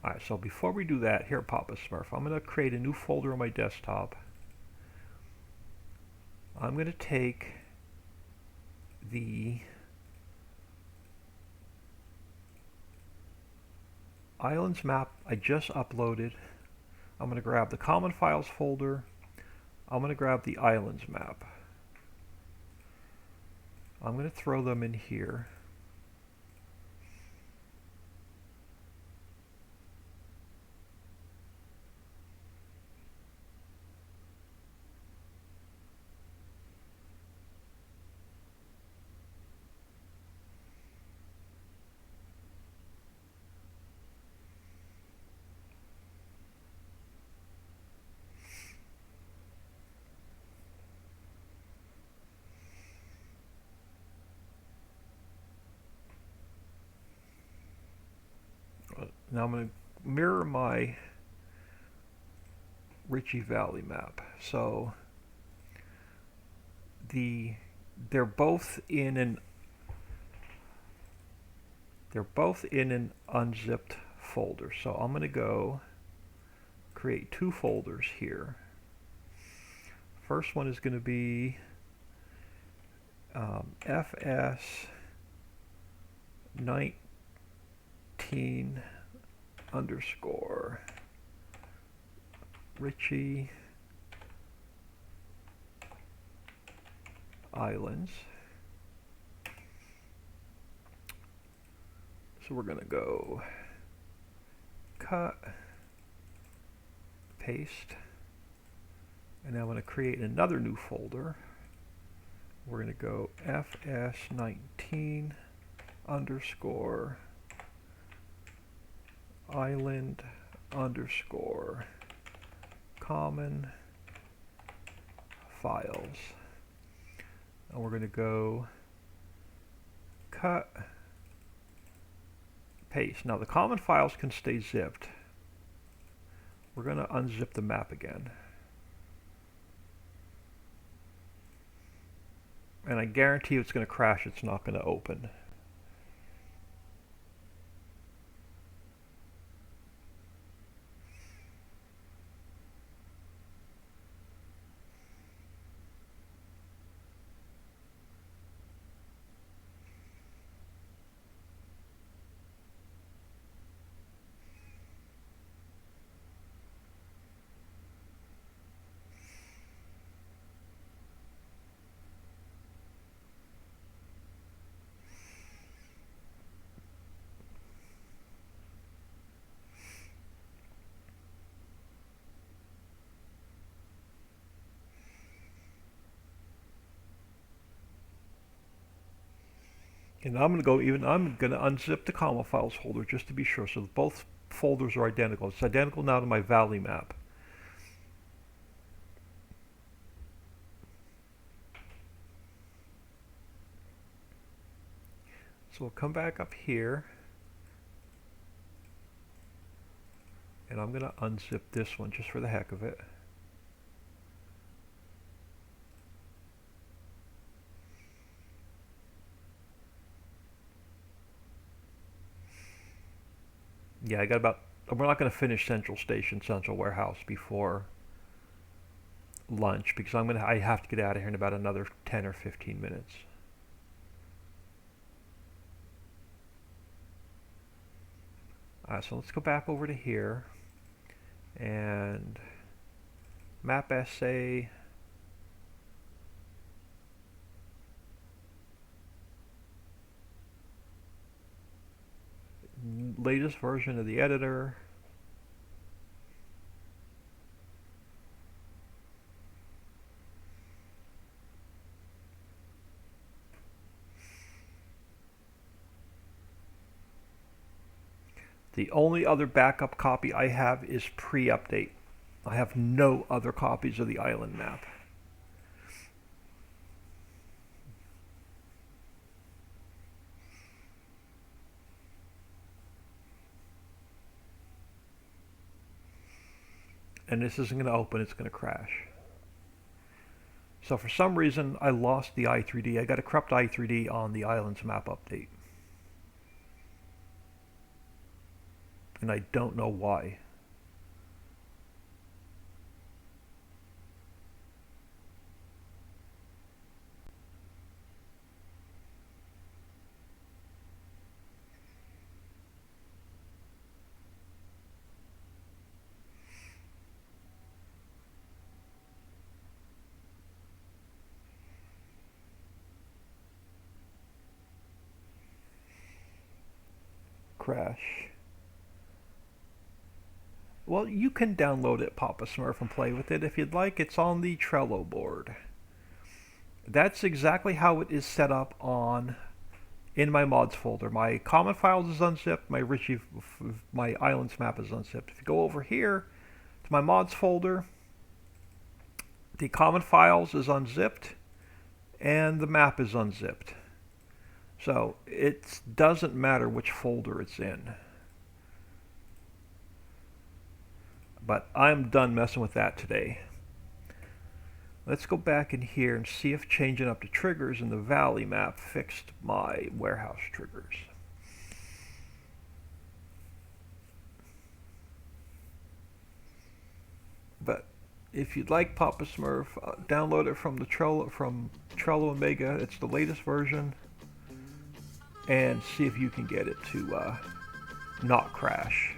Alright, so before we do that, here at Papa Smurf, I'm going to create a new folder on my desktop. I'm going to take the islands map I just uploaded. I'm going to grab the common files folder. I'm going to grab the islands map. I'm going to throw them in here. Now I'm going to mirror my Ritchie Valley map. So they're both in an unzipped folder. So I'm going to go create two folders here. First one is going to be FS 19 underscore Ritchie Islands. So we're going to go cut, paste, and now I'm going to create another new folder. We're going to go FS19 underscore island underscore common files. And we're going to go cut, paste. Now the common files can stay zipped. We're going to unzip the map again. And I guarantee you it's going to crash, it's not going to open. And I'm going to unzip the common files folder just to be sure. So both folders are identical. It's identical now to my Valley map. So we'll come back up here. And I'm going to unzip this one just for the heck of it. Yeah, we're not going to finish Central Station, Central Warehouse before lunch because I have to get out of here in about another 10 or 15 minutes. So let's go back over to here and map essay. Latest version of the editor. The only other backup copy I have is pre-update. I have no other copies of the island map. And this isn't going to open, it's going to crash. So for some reason I lost the i3D. I got a corrupt i3D on the islands map update. And I don't know why. Crash. Well, you can download it, Papa Smurf, and play with it if you'd like. It's on the Trello board. That's exactly how it is set up in my mods folder. My common files is unzipped. My islands map is unzipped. If you go over here to my mods folder, the common files is unzipped and the map is unzipped. So it doesn't matter which folder it's in. But I'm done messing with that today. Let's go back in here and see if changing up the triggers in the Valley map fixed my warehouse triggers. But if you'd like Papa Smurf, download it from the Trello Omega. It's the latest version, and see if you can get it to not crash.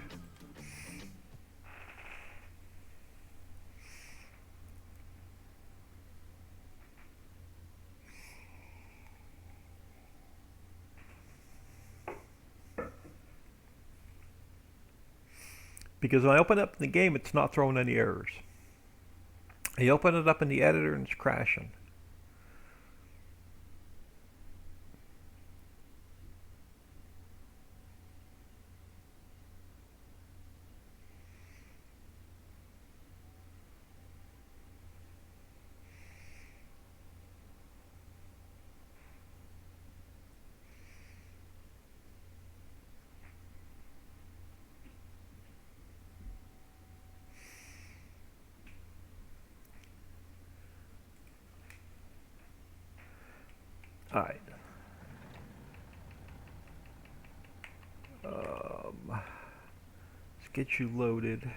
Because when I open up the game, it's not throwing any errors. I open it up in the editor and it's crashing. Alright. Let's get you loaded.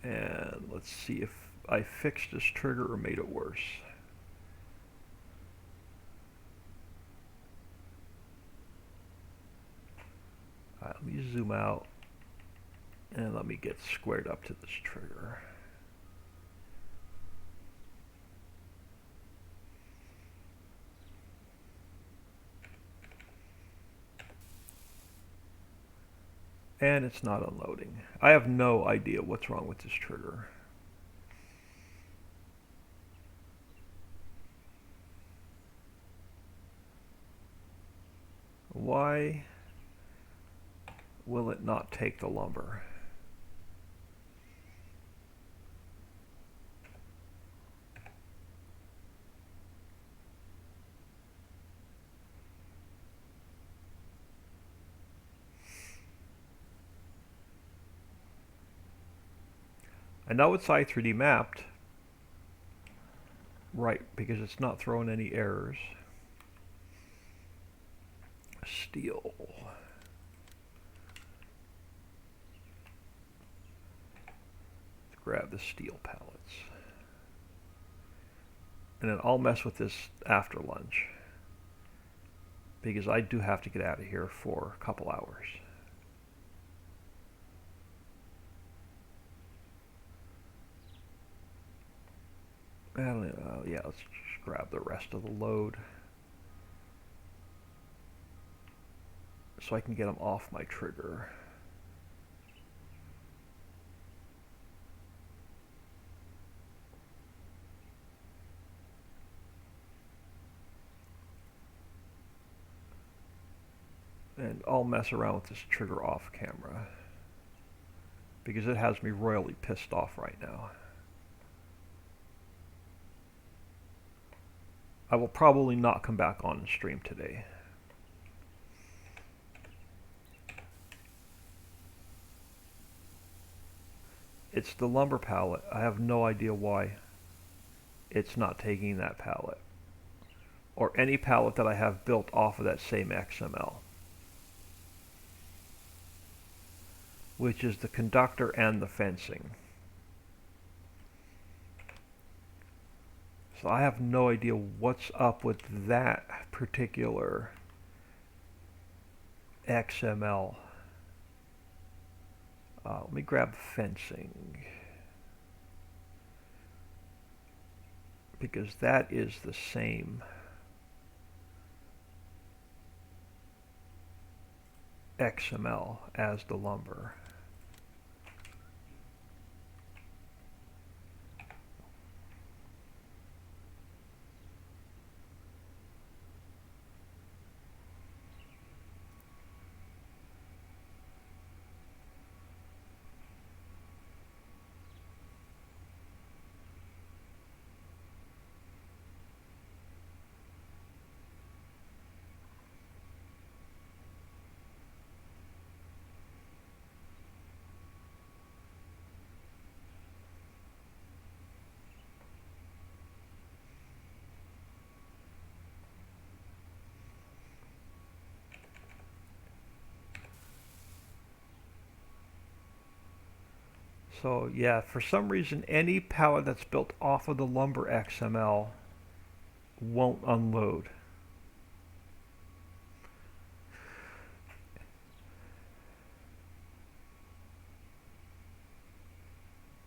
And let's see if I fixed this trigger or made it worse. Alright, let me zoom out and let me get squared up to this trigger. And it's not unloading. I have no idea what's wrong with this trigger. Why will it not take the lumber? I know it's i3D mapped, right, because it's not throwing any errors. Steel. Let's grab the steel pallets. And then I'll mess with this after lunch, because I do have to get out of here for a couple hours. Yeah, let's just grab the rest of the load so I can get them off my trigger. And I'll mess around with this trigger off camera, because it has me royally pissed off right now. I will probably not come back on stream today. It's the lumber pallet. I have no idea why it's not taking that pallet, or any pallet that I have built off of that same XML, which is the conductor and the fencing. So I have no idea what's up with that particular XML. Let me grab fencing, because that is the same XML as the lumber. So yeah, for some reason, any pallet that's built off of the Lumber XML won't unload.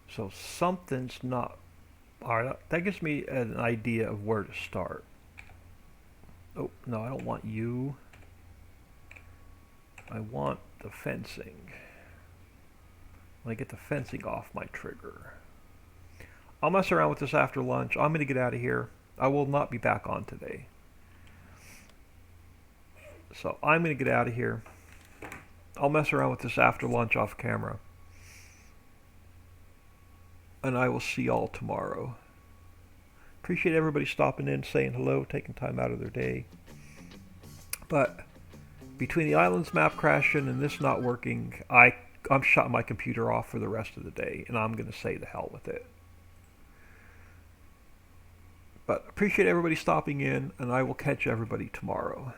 So something's not. Alright, that gives me an idea of where to start. Oh, no, I don't want you. I want the fencing. When I get the fencing off my trigger. I'll mess around with this after lunch. I'm going to get out of here. I will not be back on today. So I'm going to get out of here. I'll mess around with this after lunch off camera. And I will see y'all tomorrow. Appreciate everybody stopping in, saying hello, taking time out of their day. But between the islands map crashing and this not working, I'm shutting my computer off for the rest of the day, and I'm going to say the hell with it. But appreciate everybody stopping in, and I will catch everybody tomorrow.